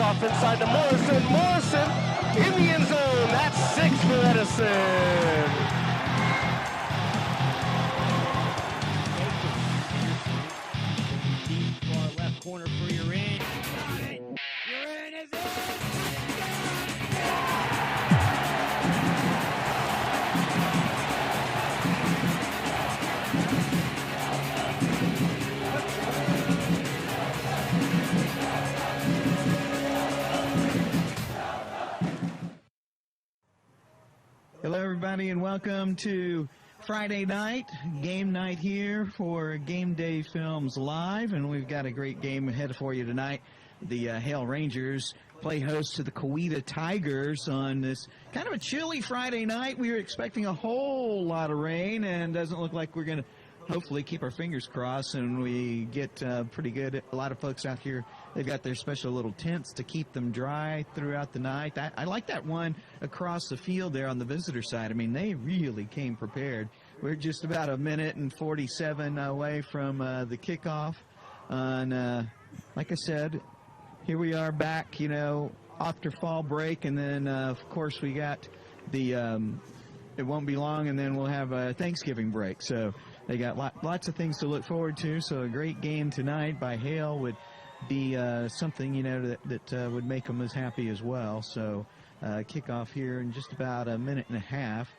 Kickoff inside to Morrison. Morrison in the end zone. That's 6 for Edison. Deep far left corner for your in. Your in is in. Hello, everybody, and welcome to Friday night, game night here for Game Day Films Live, and we've got a great game ahead for you tonight. The Hale Rangers play host to the Coweta Tigers on this kind of a chilly Friday night. We were expecting a whole lot of rain, and doesn't look like we're going to hopefully keep our fingers crossed and we get pretty good. A lot of folks out here, they've got their special little tents to keep them dry throughout the night. I like that one across the field there on the visitor side. I mean, they really came prepared. We're just about a minute and 47 away from the kickoff. And like I said, here we are back, you know, after fall break. And then, of course, we got the, it won't be long, and then we'll have a Thanksgiving break. So they got lots of things to look forward to. So a great game tonight by Hale would be something, you know, that would make them as happy as well. So kickoff here in just about a minute and a half.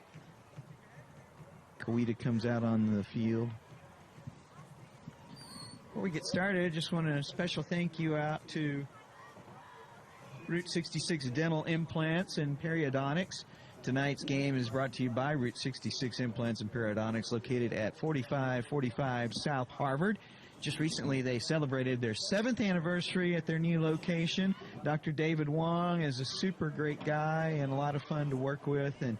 Coweta comes out on the field. Before we get started, I just want a special thank you out to Route 66 Dental Implants and Periodontics. Tonight's game is brought to you by Route 66 Implants and Periodontics, located at 4545 South Harvard. Just recently, they celebrated their 7th anniversary at their new location. Dr. David Wong is a super great guy and a lot of fun to work with, and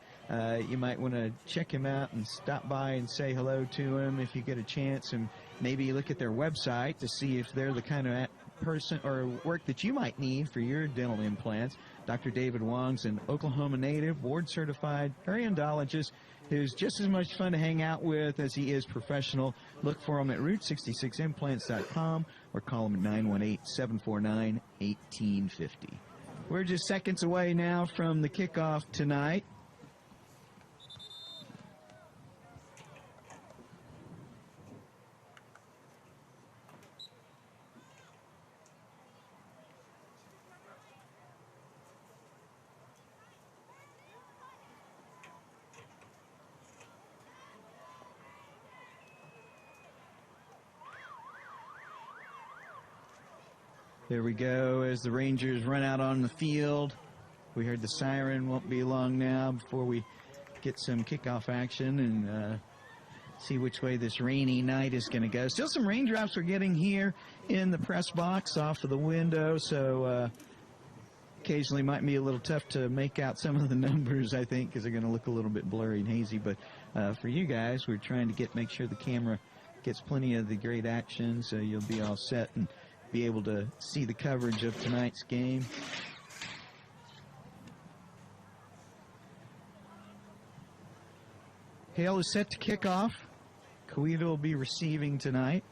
you might want to check him out and stop by and say hello to him if you get a chance, and maybe look at their website to see if they're the kind of person or work that you might need for your dental implants. Dr. David Wong's an Oklahoma native, board-certified periodontologist who's just as much fun to hang out with as he is professional. Look for him at route66implants.com or call him at 918-749-1850. We're just seconds away now from the kickoff tonight. There we go as the Rangers run out on the field. We heard the siren. Won't be long now before we get some kickoff action and see which way this rainy night is going to go. Still some raindrops we're getting here in the press box off of the window, so occasionally might be a little tough to make out some of the numbers, I think, because they're going to look a little bit blurry and hazy. But for you guys, we're trying to make sure the camera gets plenty of the great action, so you'll be all set and be able to see the coverage of tonight's game. Hale is set to kick off. Coweta will be receiving tonight.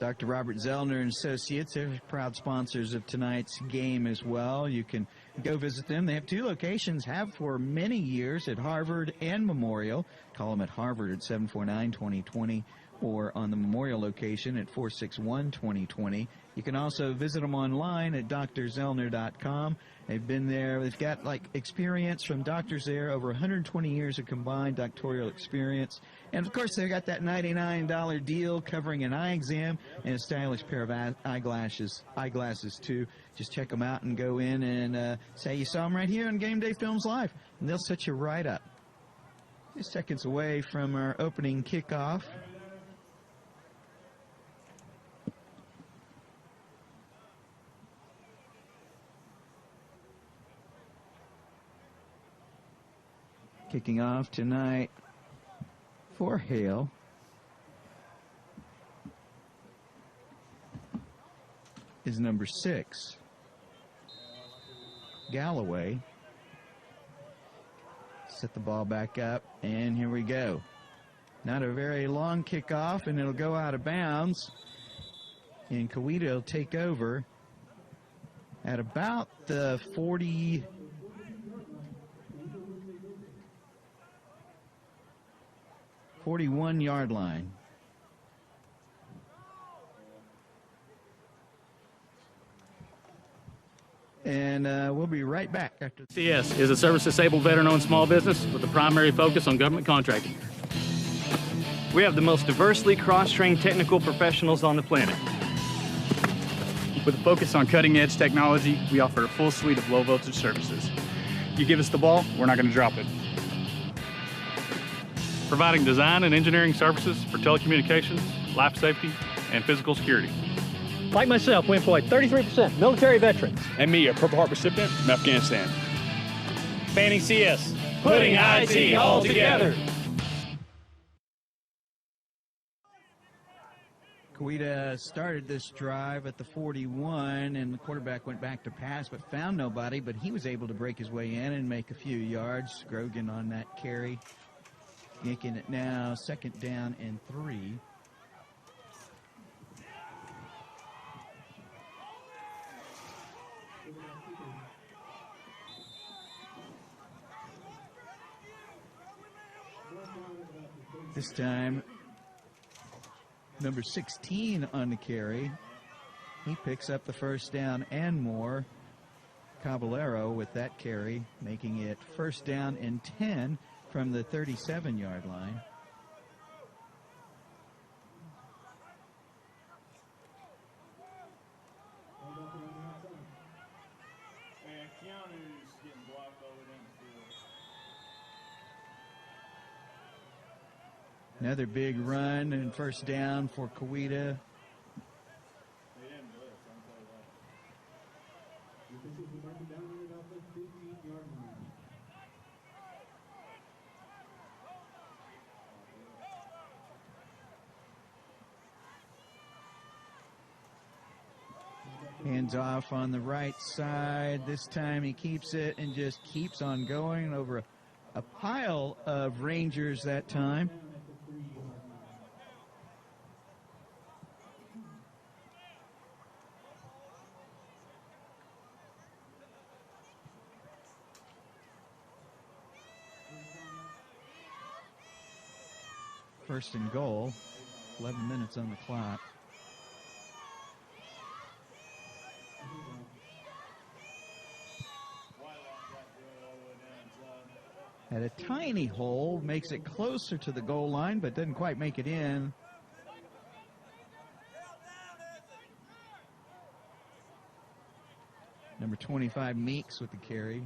Dr. Robert Zellner and Associates are proud sponsors of tonight's game as well. You can go visit them. They have 2 locations, have for many years, at Harvard and Memorial. Call them at Harvard at 749-2020 or on the Memorial location at 461-2020. You can also visit them online at drzellner.com. They've been there. They've got experience from doctors there, over 120 years of combined doctoral experience. And, of course, they've got that $99 deal covering an eye exam and a stylish pair of eyeglasses, too. Just check them out and go in and say you saw them right here on Game Day Films Live, and they'll set you right up. Just seconds away from our opening kickoff. Kicking off tonight for Hale is number 6, Galloway. Set the ball back up, and here we go. Not a very long kickoff, and it'll go out of bounds. And Coweta will take over at about the 41-yard line. And we'll be right back after. CS is a service-disabled veteran-owned small business with a primary focus on government contracting. We have the most diversely cross-trained technical professionals on the planet. With a focus on cutting-edge technology, we offer a full suite of low-voltage services. You give us the ball, we're not going to drop it. Providing design and engineering services for telecommunications, life safety, and physical security. Like myself, we employ 33% military veterans. And me, a Purple Heart recipient from Afghanistan. Fanning CS, putting IT all together. Coweta started this drive at the 41, and the quarterback went back to pass but found nobody, but he was able to break his way in and make a few yards. Grogan on that carry. Making it now 2nd down and 3. This time, number 16 on the carry. He picks up the 1st down and more. Caballero with that carry, making it 1st down and 10 from the 37-yard line. Another big run and 1st down for Coweta. Hands off on the right side. This time he keeps it and just keeps on going over a pile of Rangers that time. First and goal, 11 minutes on the clock. At a tiny hole, makes it closer to the goal line, but doesn't quite make it in. Number 25, Meeks with the carry.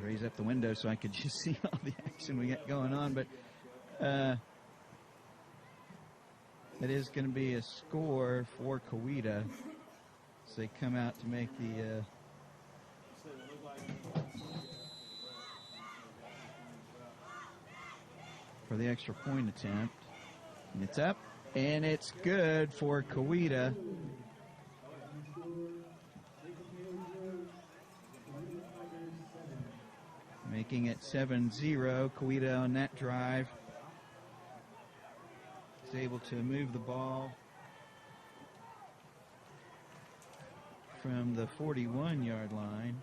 Raise up the window so I could just see all the action we got going on, but it is going to be a score for Coweta as they come out to make the for the extra point attempt. And it's up, and it's good for Coweta. Making it 7-0. Coweta on that drive is able to move the ball from the 41-yard line.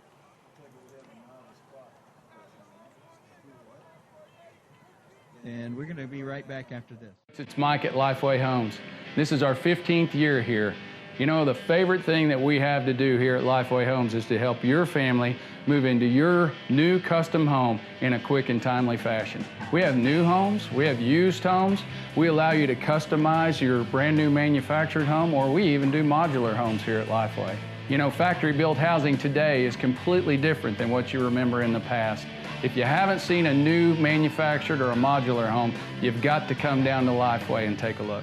And we're going to be right back after this. It's Mike at Lifeway Homes. This is our 15th year here. You know, the favorite thing that we have to do here at Lifeway Homes is to help your family move into your new custom home in a quick and timely fashion. We have new homes, we have used homes, we allow you to customize your brand new manufactured home, or we even do modular homes here at Lifeway. You know, factory-built housing today is completely different than what you remember in the past. If you haven't seen a new manufactured or a modular home, you've got to come down to Lifeway and take a look.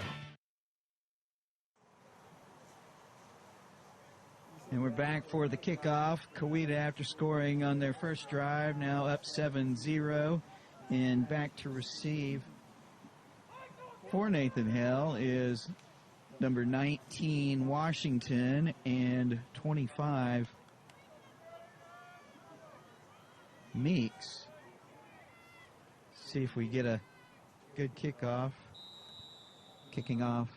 And we're back for the kickoff. Coweta, after scoring on their first drive, now up 7-0. And back to receive for Nathan Hale is number 19, Washington, and 25, Meeks. See if we get a good kickoff. Kicking off.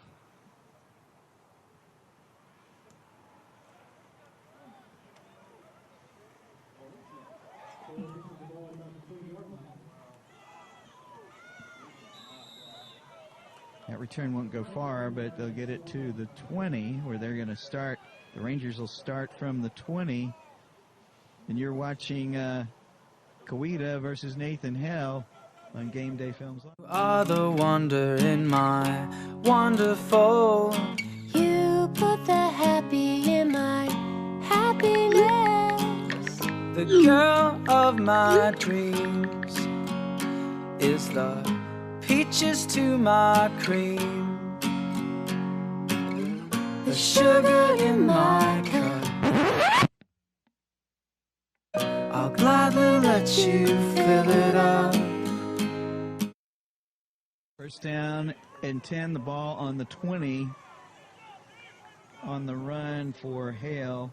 That return won't go far, but they'll get it to the 20, where they're going to start. The Rangers will start from the 20. And you're watching Coweta versus Nathan Hale on Game Day Films Live. You are the wonder in my wonderful. You put the happy in my happiness. The girl of my dreams is the peaches to my cream, the sugar in my cup. I'll gladly let you fill it up. First down and 10, the ball on the 20 on the run for Hale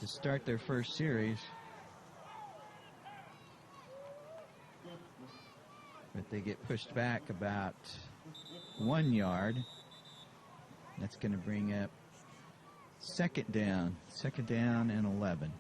to start their first series. But they get pushed back about 1 yard. That's going to bring up second down and 11.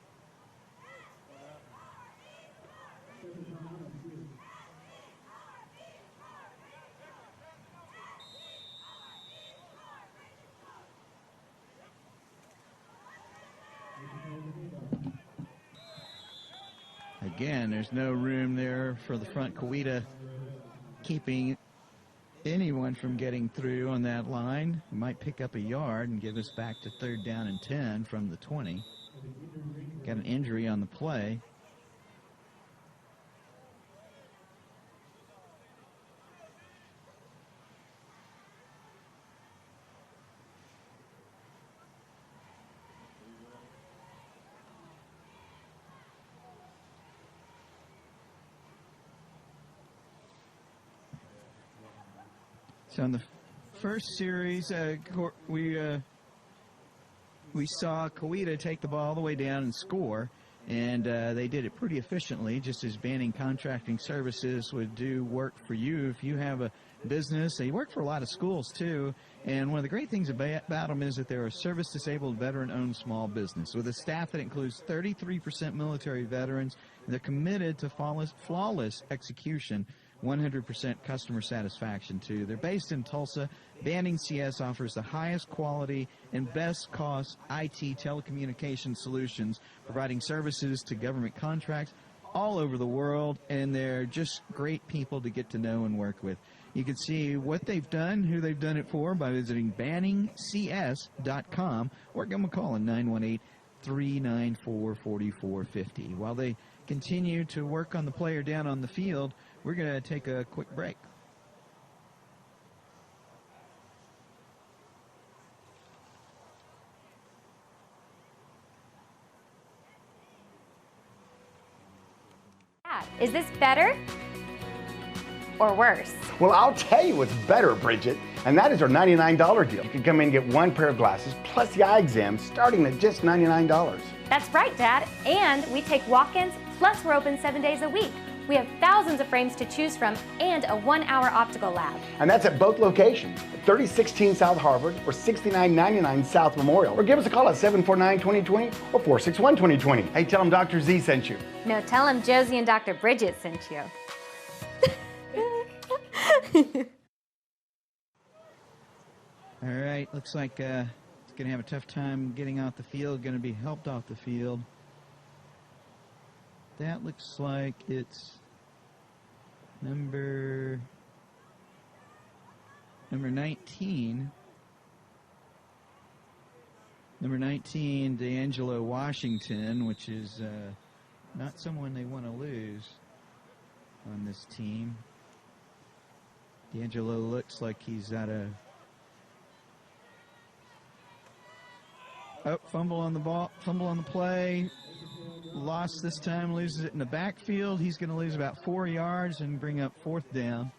Again, there's no room there for the front. Coweta keeping anyone from getting through on that line. Might pick up a yard and give us back to third down and 10 from the 20. Got an injury on the play. So in the first series, we saw Coweta take the ball all the way down and score, and they did it pretty efficiently, just as Banning Contracting Services would do work for you. If you have a business, they work for a lot of schools too, and one of the great things about them is that they're a service-disabled, veteran-owned small business with a staff that includes 33% military veterans, and they're committed to flawless execution. 100% customer satisfaction, too. They're based in Tulsa. Banning CS offers the highest quality and best cost IT telecommunication solutions, providing services to government contracts all over the world, and they're just great people to get to know and work with. You can see what they've done, who they've done it for, by visiting banningcs.com or give them a call at 918-394-4450. While they continue to work on the player down on the field, we're going to take a quick break. Is this better or worse? Well, I'll tell you what's better, Bridget, and that is our $99 deal. You can come in and get one pair of glasses plus the eye exam starting at just $99. That's right, Dad. And we take walk-ins, plus we're open 7 days a week. We have thousands of frames to choose from and a 1-hour optical lab. And that's at both locations, 3016 South Harvard or 6999 South Memorial. Or give us a call at 749-2020 or 461-2020. Hey, tell them Dr. Z sent you. No, tell him Josie and Dr. Bridget sent you. All right, looks like it's going to have a tough time getting off the field, going to be helped off the field. That looks like it's number 19. Number 19, D'Angelo Washington, which is not someone they want to lose on this team. D'Angelo looks like he's at a fumble on the ball, fumble on the play. Lost this time, loses it in the backfield. He's going to lose about 4 yards and bring up 4th down.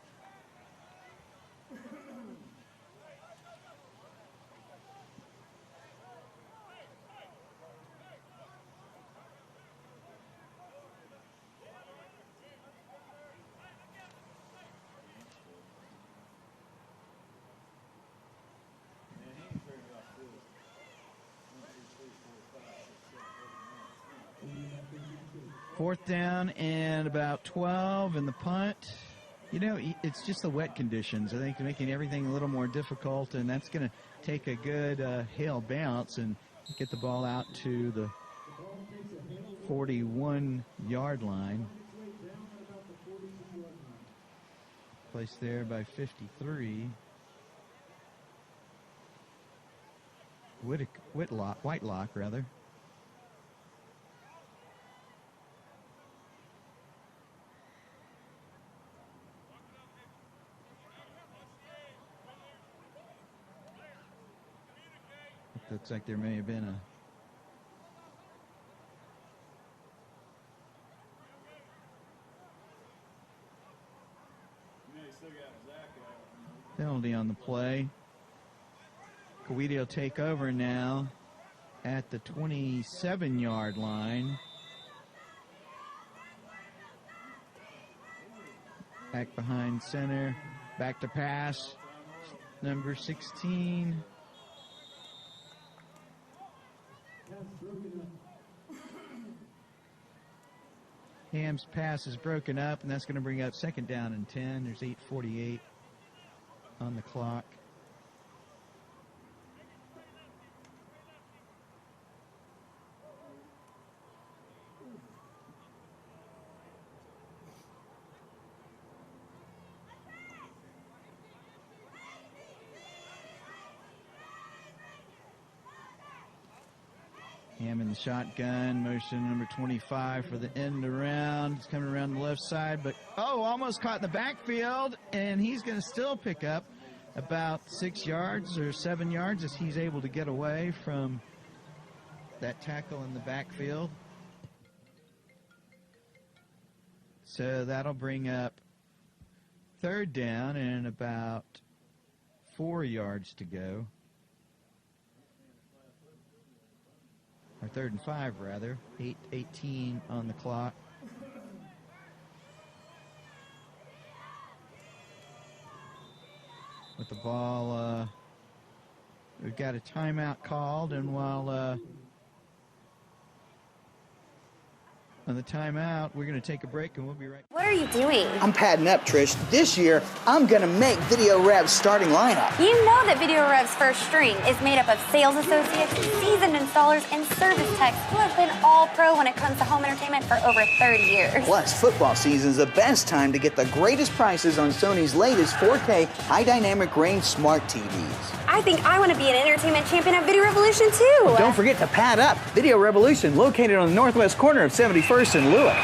Fourth down and about 12 in the punt. You know, it's just the wet conditions. I think making everything a little more difficult, and that's going to take a good Hale bounce and get the ball out to the 41-yard line. Placed there by 53. Whitelock, rather. Looks like there may have been a penalty on the play. Coweta will take over now at the 27-yard line. Back behind center. Back to pass. Number 16. Ham's pass is broken up, and that's going to bring up 2nd down and 10. There's 8:48 on the clock. Ham in the shotgun, motion number 25 for the end around. He's coming around the left side, but almost caught in the backfield, and he's going to still pick up about 6 yards or 7 yards as he's able to get away from that tackle in the backfield. So that'll bring up 3rd down and about 4 yards to go. Or 3rd and 5, rather. 8:18 on the clock. With the ball, we've got a timeout called, and while on the timeout, we're going to take a break, and we'll be right back. What are you doing? I'm padding up, Trish. This year, I'm going to make Video Rev's starting lineup. You know that Video Rev's first string is made up of sales associates, seasoned installers, and service techs who have been all pro when it comes to home entertainment for over 30 years. Plus, football season's the best time to get the greatest prices on Sony's latest 4K high dynamic range smart TVs. I think I want to be an entertainment champion at Video Revolution too. Don't forget to pad up. Video Revolution, located on the northwest corner of 71st and Lewis.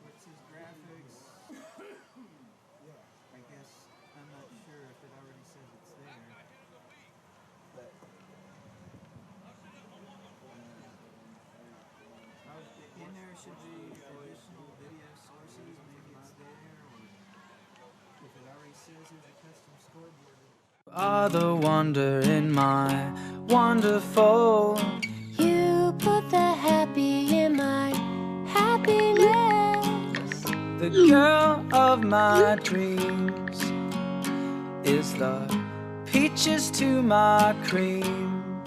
What's his graphics? I guess I'm not sure if it already says it's there. But in there should be additional video sources. Maybe it's there, or if it already says there's a custom scoreboard. Are the wonder in my wonderful. You put the happy in my happiness. The girl of my dreams is the peaches to my cream.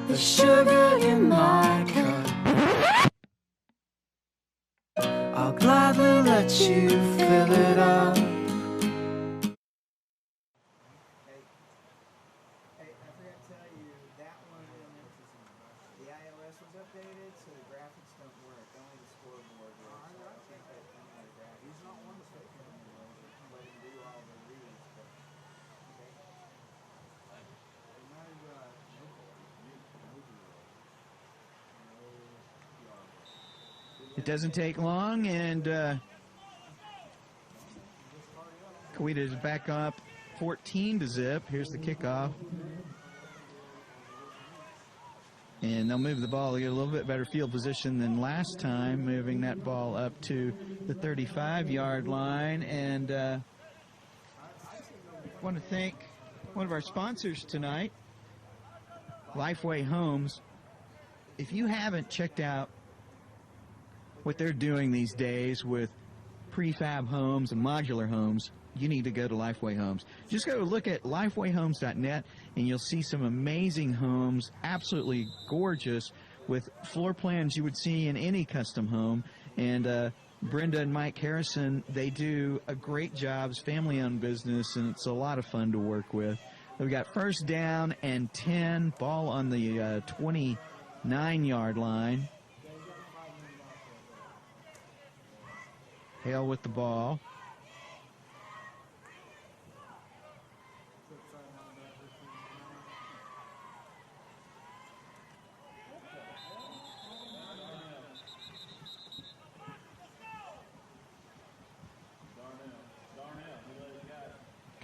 The sugar in my cup, I'll gladly let you fill it up. Hey, I forgot to tell you, that one, the iOS was updated, so the graphics don't work. Only the scoreboard works. I think that the graphics. He's not one to take him. Let him do all the readings, but okay. It doesn't take long, and Coweta is back up 14-0. Here's the kickoff. And they'll move the ball to get a little bit better field position than last time, moving that ball up to the 35-yard line. And I want to thank one of our sponsors tonight, Lifeway Homes. If you haven't checked out what they're doing these days with prefab homes and modular homes, you need to go to Lifeway Homes. Just go look at lifewayhomes.net and you'll see some amazing homes, absolutely gorgeous, with floor plans you would see in any custom home. And Brenda and Mike Harrison, they do a great job. It's family-owned business, and it's a lot of fun to work with. We've got 1st down and 10, ball on the 29-yard line. Hale with the ball.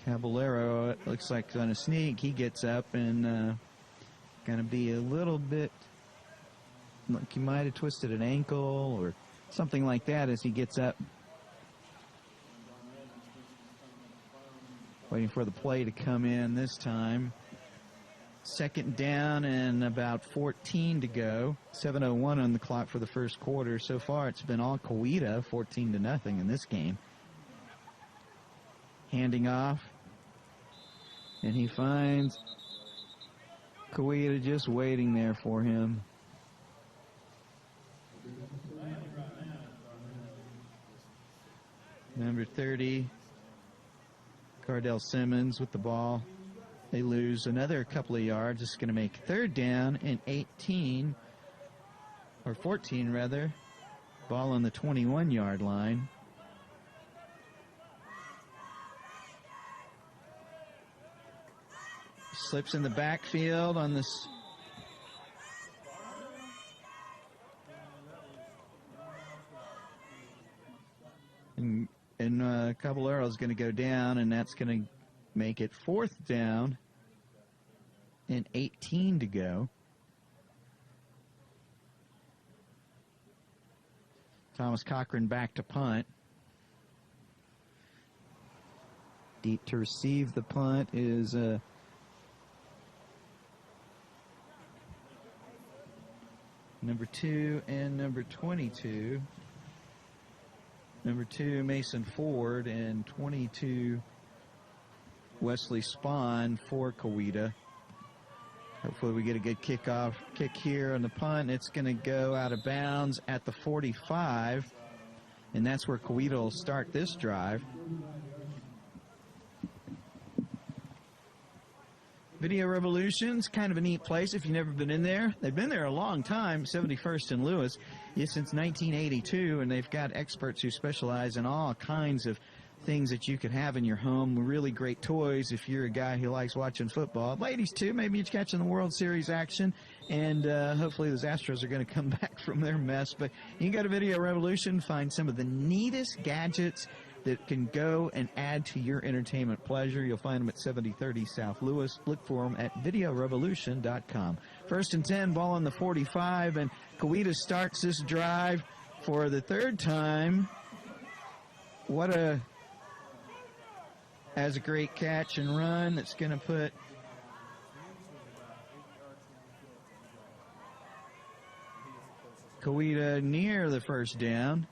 Caballero, it looks like on a sneak, he gets up and going to be a little bit, like he might have twisted an ankle or something like that as he gets up. Waiting for the play to come in this time. 2nd down and about 14 to go. 7:01 on the clock for the first quarter. So far it's been all Coweta, 14-0 in this game. Handing off. And he finds Coweta just waiting there for him. Number 30, Cardell Simmons with the ball. They lose another couple of yards. It's going to make 3rd down and 18, or 14 rather. Ball on the 21-yard line. Slips in the backfield on this. And Caballero is going to go down, and that's going to make it 4th down and 18 to go. Thomas Cochran back to punt. Deep to receive the punt is number 2 and number 22. Number 2, Mason Ford, and 22, Wesley Spahn for Coweta. Hopefully we get a good kick here on the punt. It's going to go out of bounds at the 45, and that's where Coweta will start this drive. Video Revolution's kind of a neat place if you've never been in there. They've been there a long time, 71st and Lewis, since 1982, and they've got experts who specialize in all kinds of things that you could have in your home. Really great toys if you're a guy who likes watching football. Ladies, too. Maybe you're catching the World Series action, and hopefully those Astros are going to come back from their mess. But you can go to Video Revolution, find some of the neatest gadgets that can go and add to your entertainment pleasure. You'll find them at 7030 South Lewis. Look for them at videorevolution.com. 1st and 10, ball on the 45, and Coweta starts this drive for the third time. Has a great catch and run that's going to put Coweta near the first down.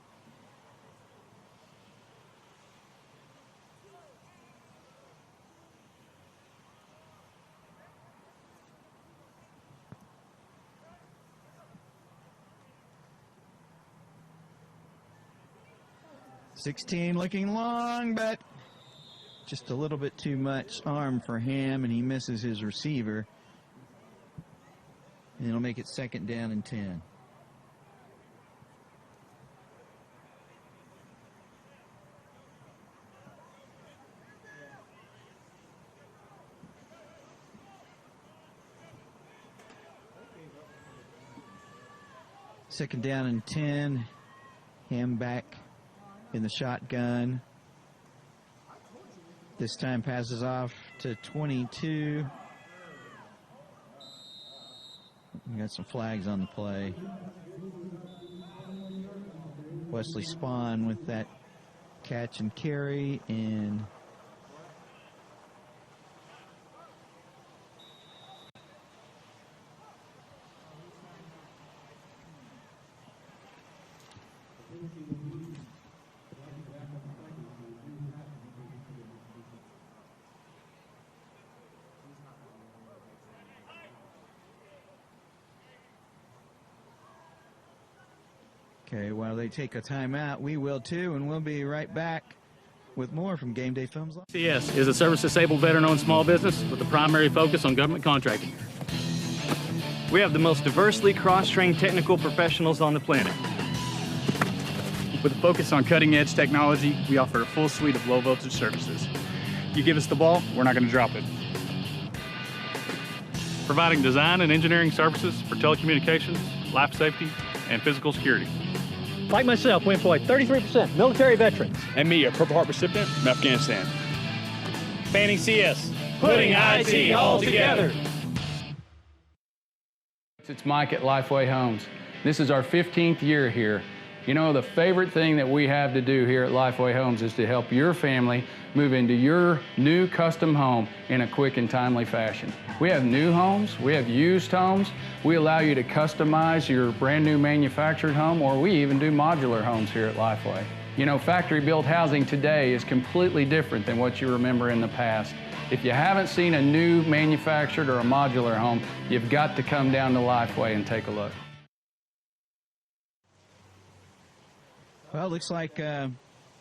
$16 looking long, but just a little bit too much arm for him, and he misses his receiver. And it'll make it 2nd down and 10. Second down and 10. Him back in the shotgun. This time passes off to 22. We got some flags on the play. Wesley Spahn with that catch and carry, and okay, while they take a timeout, we will too, and we'll be right back with more from Game Day Films Live. CS is a service-disabled veteran-owned small business with a primary focus on government contracting. We have the most diversely cross-trained technical professionals on the planet. With a focus on cutting-edge technology, we offer a full suite of low-voltage services. You give us the ball, we're not going to drop it. Providing design and engineering services for telecommunications, life safety, and physical security. Like myself, we employ 33% military veterans. And me, a Purple Heart recipient from Afghanistan. Fanning CS, putting IT all together. It's Mike at Lifeway Homes. This is our 15th year here. You know, the favorite thing that we have to do here at Lifeway Homes is to help your family move into your new custom home in a quick and timely fashion. We have new homes, we have used homes, we allow you to customize your brand new manufactured home, or we even do modular homes here at Lifeway. You know, factory-built housing today is completely different than what you remember in the past. If you haven't seen a new manufactured or a modular home, you've got to come down to Lifeway and take a look. Well, it looks like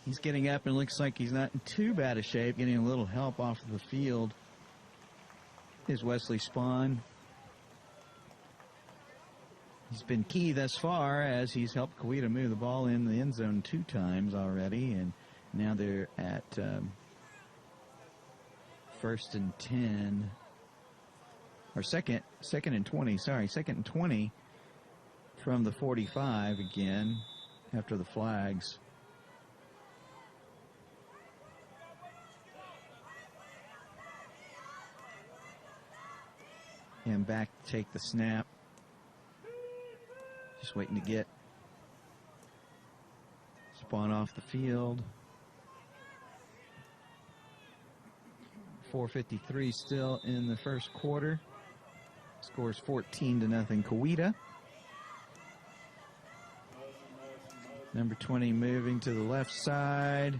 he's getting up, and looks like he's not in too bad a shape. Getting a little help off of the field is Wesley Spahn. He's been key thus far as he's helped Coweta move the ball in the end zone 2 times already, and now they're at 1st and 10, or second and 20. Sorry, 2nd and 20 from the 45 again after the flags. And back to take the snap. Just waiting to get Spahn off the field. 4:53 still in the first quarter. Scores 14-0 Coweta. Number 20 moving to the left side.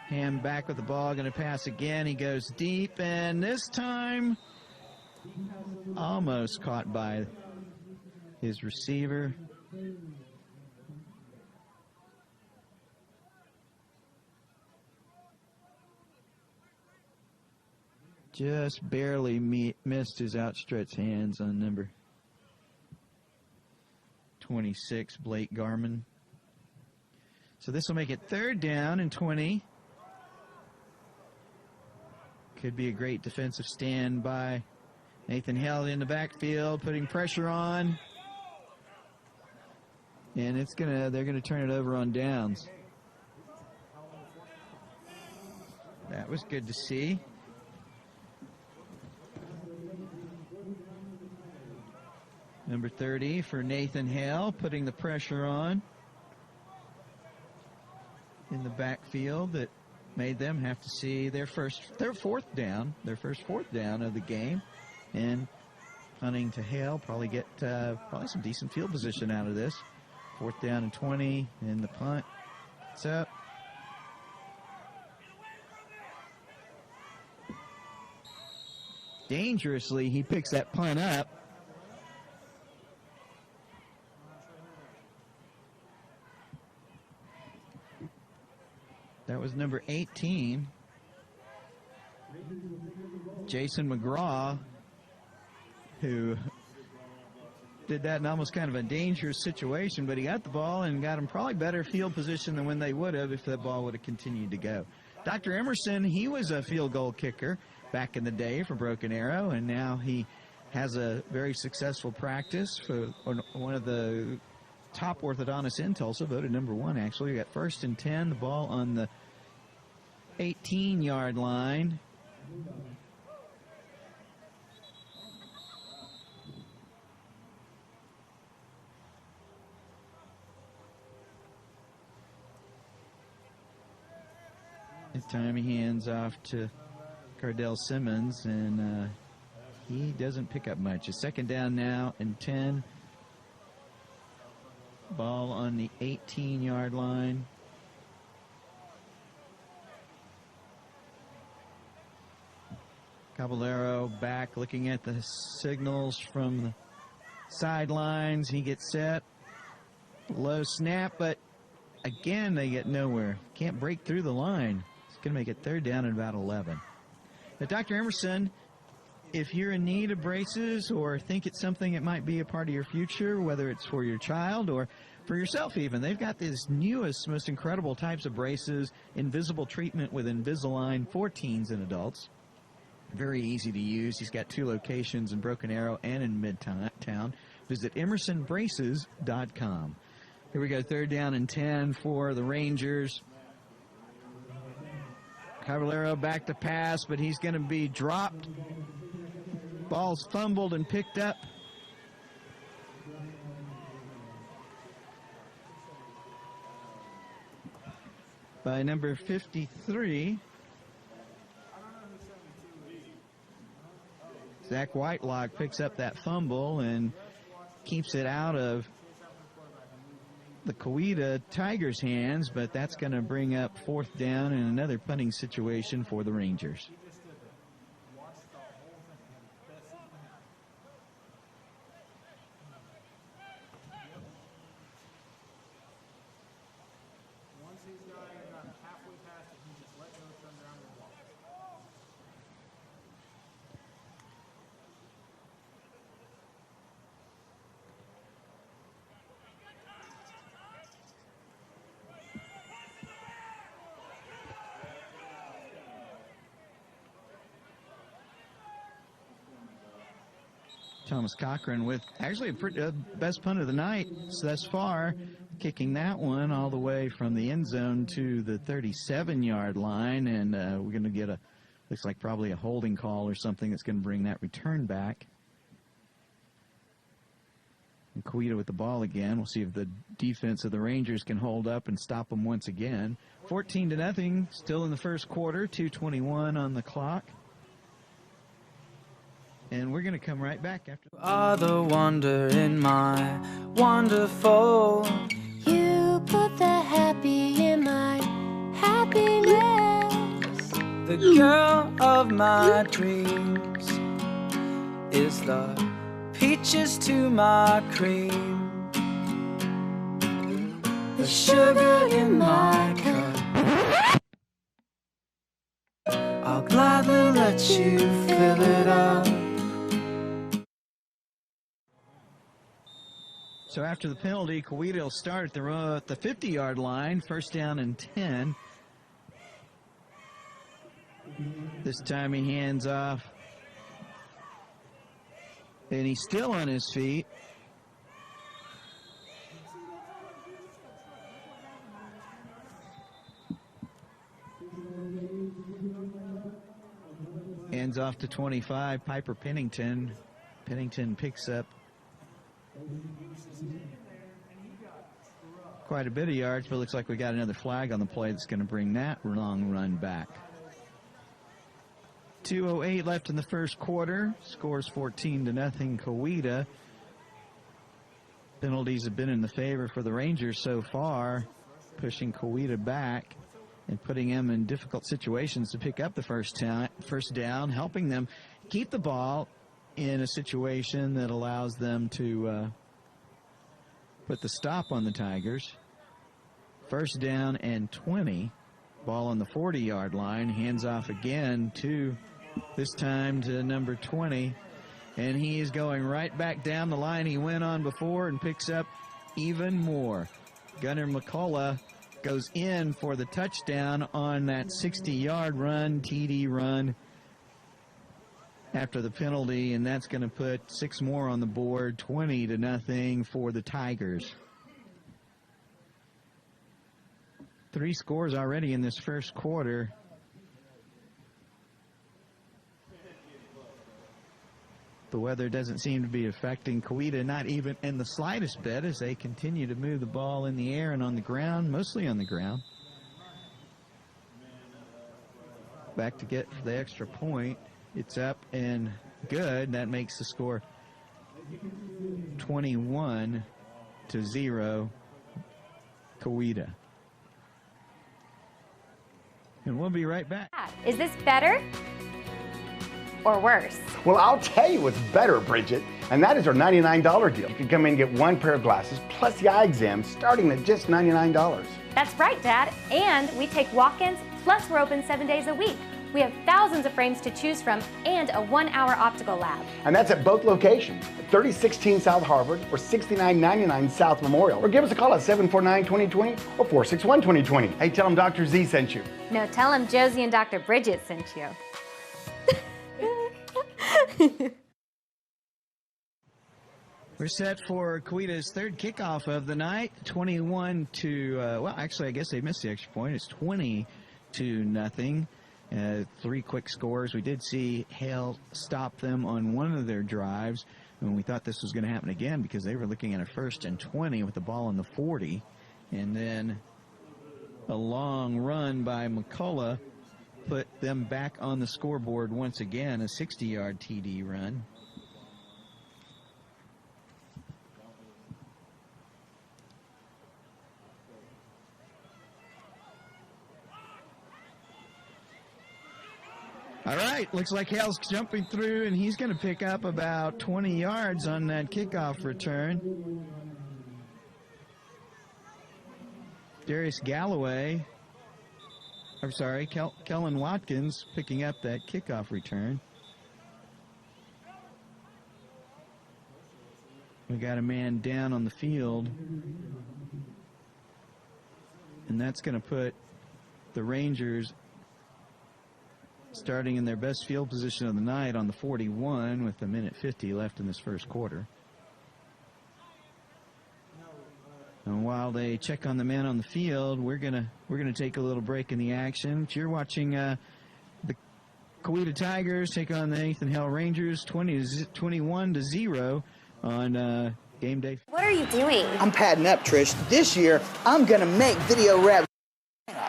Ham back with the ball, going to pass again. He goes deep, and this time almost caught by his receiver. Just barely missed his outstretched hands on number 26, Blake Garman. So this will make it 3rd down and 20. Could be a great defensive stand by Nathan Hale in the backfield, putting pressure on. And they're gonna turn it over on downs. That was good to see. Number 30 for Nathan Hale, putting the pressure on in the backfield that made them have to see their first fourth down of the game. And punting to Hale, probably get some decent field position out of this. 4th down and 20, and the punt. It's up. Dangerously, he picks that punt up. That was number 18, Jason McGraw, who did that in almost kind of a dangerous situation, but he got the ball and got him probably better field position than when they would have if that ball would have continued to go. Dr. Emerson, he was a field goal kicker back in the day for Broken Arrow, and now he has a very successful practice for one of the top orthodontists in Tulsa, voted number 1 actually. We got 1st and 10, the ball on the 18-yard line. This time he hands off to Cardell Simmons, and he doesn't pick up much. A 2nd down now and 10. Ball on the 18-yard line. Caballero back looking at the signals from the sidelines. He gets set. Low snap, but again, they get nowhere. Can't break through the line. It's going to make it 3rd down and about 11. Now, Dr. Emerson, if you're in need of braces or think it's something that might be a part of your future, whether it's for your child or for yourself even, they've got these newest, most incredible types of braces, invisible treatment with Invisalign for teens and adults. Very easy to use. He's got 2 locations in Broken Arrow and in Midtown. Visit emersonbraces.com. Here we go, 3rd down and 10 for the Rangers. Caballero back to pass, but he's going to be dropped. Ball's fumbled and picked up by number 53. Zach Whitelock picks up that fumble and keeps it out of the Coweta Tigers' hands, but that's going to bring up 4th down and another punting situation for the Rangers. Thomas Cochran with actually a best punt of the night thus far, kicking that one all the way from the end zone to the 37-yard line, and we're going to get looks like probably a holding call or something that's going to bring that return back. And Coweta with the ball again. We'll see if the defense of the Rangers can hold up and stop them once again. 14-0, still in the first quarter, 2:21 on the clock. And we're going to come right back after. You are the wonder in my wonderful. You put the happy in my happiness. The girl of my dreams is the peaches to my cream. The sugar in my cup. I'll gladly let you fill it up. So after the penalty, Coweta will start at the 50-yard line, 1st down and 10. This time he hands off. And he's still on his feet. Hands off to 25, Piper Pennington. Pennington picks up quite a bit of yards, but looks like we got another flag on the play that's going to bring that long run back. 2:08 left in the first quarter. Scores 14-0 Coweta. Penalties have been in the favor for the Rangers so far, pushing Coweta back and putting them in difficult situations to pick up the first down, helping them keep the ball in a situation that allows them to put the stop on the Tigers. First down and 20. Ball on the 40-yard line. Hands off again this time to number 20. And he is going right back down the line he went on before and picks up even more. Gunnar McCullough goes in for the touchdown on that 60-yard run, TD run, after the penalty, and that's going to put 6 more on the board, 20-0 for the Tigers. 3 scores already in this first quarter. The weather doesn't seem to be affecting Coweta, not even in the slightest bit, as they continue to move the ball in the air and on the ground, mostly on the ground. Back to get the extra point. It's up and good. That makes the score 21-0 Coweta. And we'll be right back. Is this better or worse? Well, I'll tell you what's better, Bridget, and that is our $99 deal. You can come in and get 1 pair of glasses plus the eye exam starting at just $99. That's right, Dad. And we take walk-ins, plus we're open 7 days a week. We have thousands of frames to choose from and a 1-hour optical lab. And that's at both locations, 3016 South Harvard or 6999 South Memorial. Or give us a call at 749-2020 or 461-2020. Hey, tell them Dr. Z sent you. No, tell him Josie and Dr. Bridget sent you. We're set for Coweta's third kickoff of the night, 21 to, well, actually, I guess they missed the extra point. It's 20-0. 3 quick scores. We did see Hale stop them on one of their drives, and we thought this was going to happen again because they were looking at a 1st and 20 with the ball on the 40, and then a long run by McCullough put them back on the scoreboard once again, a 60-yard TD run. All right, looks like Hale's jumping through, and he's going to pick up about 20 yards on that kickoff return. Darius Galloway, I'm sorry, Kellen Watkins picking up that kickoff return. We got a man down on the field, and that's going to put the Rangers starting in their best field position of the night on the 41 with 1:50 left in this first quarter. And while they check on the man on the field, we're gonna take a little break in the action. You're watching the Coweta Tigers take on the Nathan Hale Rangers, 21-0 on game day. What are you doing? I'm padding up, Trish. This year, I'm gonna make Video Rev.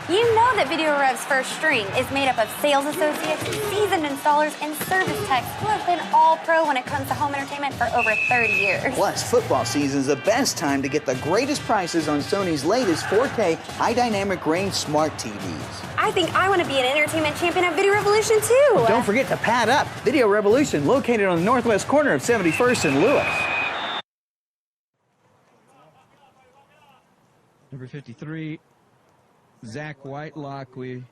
You know that Video Rev's first string is made up of sales associates, seasoned installers, and service techs who have been all pro when it comes to home entertainment for over 30 years. Plus, football season's the best time to get the greatest prices on Sony's latest 4K high dynamic range smart TVs. I think I want to be an entertainment champion at Video Revolution too. Don't forget to pad up. Video Revolution, located on the northwest corner of 71st and Lewis. Number 53. Zach Whitelock, with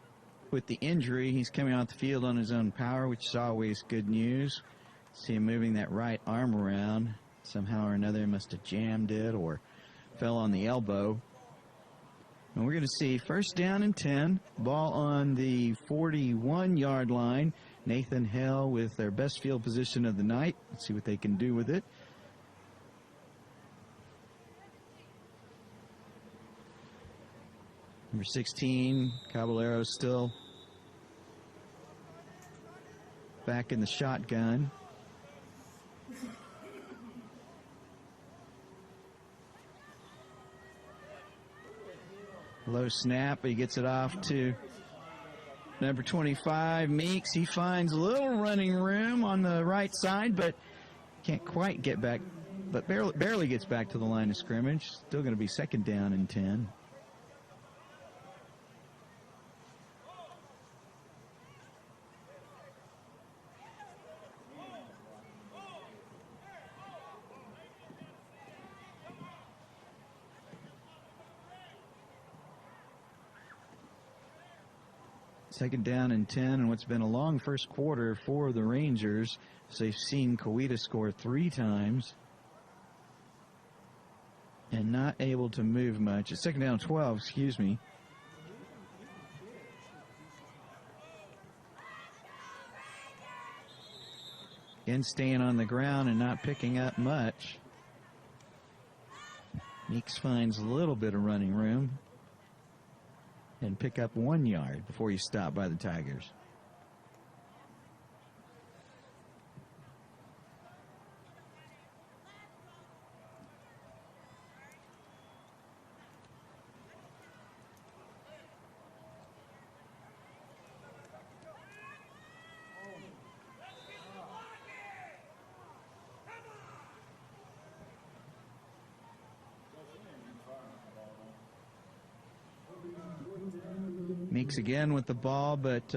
the injury, he's coming off the field on his own power, which is always good news. See him moving that right arm around. Somehow or another, he must have jammed it or fell on the elbow. And we're going to see first down and 10. Ball on the 41-yard line. Nathan Hale with their best field position of the night. Let's see what they can do with it. Number 16, Caballero still back in the shotgun. Low snap, but he gets it off to number 25, Meeks. He finds a little running room on the right side, but can't quite get back, but barely gets back to the line of scrimmage. Still going to be second down and 10. Second down and 10, and what's been a long first quarter for the Rangers. So they've seen Coweta score 3 times and not able to move much. It's second down and 12, excuse me. Again, staying on the ground and not picking up much. Meeks finds a little bit of running room and pick up 1 yard before he's stopped by the Tigers. Meeks again with the ball, but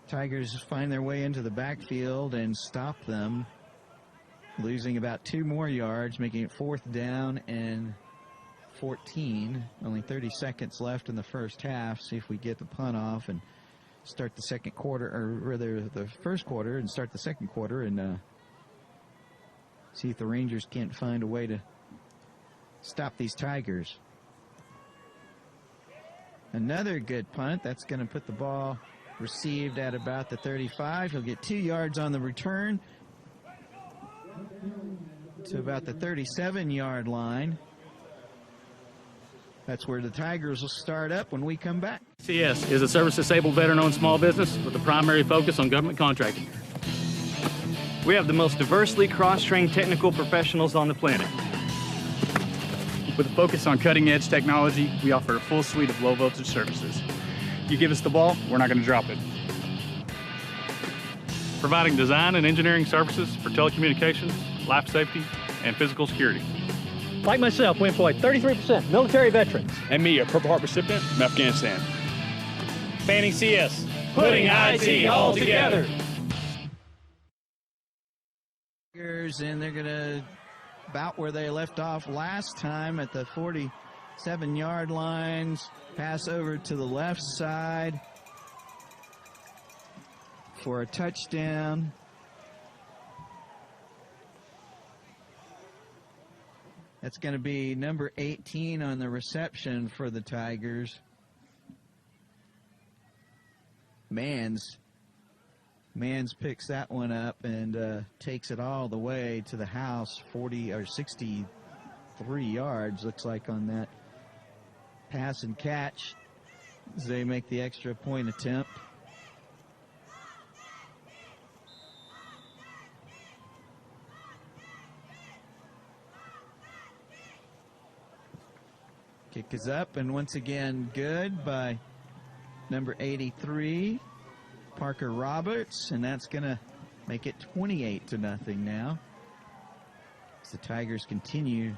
Tigers find their way into the backfield and stop them, losing about 2 more yards, making it 4th down and 14. Only 30 seconds left in the first half. See if we get the punt off and start the second quarter, or rather the first quarter, and start the second quarter, and see if the Rangers can't find a way to stop these Tigers. Another good punt. That's going to put the ball received at about the 35. He'll get 2 yards on the return to about the 37-yard line. That's where the Tigers will start up when we come back. CS is a service-disabled veteran-owned small business with a primary focus on government contracting. We have the most diversely cross-trained technical professionals on the planet. With a focus on cutting-edge technology, we offer a full suite of low-voltage services. You give us the ball, we're not going to drop it. Providing design and engineering services for telecommunications, life safety, and physical security. Like myself, we employ 33% military veterans. And me, a Purple Heart recipient from Afghanistan. Fanning CS, putting IT all together. And they're going to about where they left off last time at the 47-yard lines. Pass over to the left side for a touchdown. That's going to be number 18 on the reception for the Tigers. Mans picks that one up and takes it all the way to the house, 40 or 63 yards, looks like, on that pass and catch as they make the extra point attempt. Kick is up, and once again good by number 83. Parker Roberts, and that's going to make it 28-0 now as the Tigers continue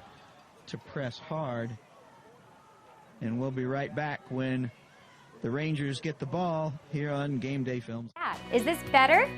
to press hard. And we'll be right back when the Rangers get the ball here on Game Day Films. Is this better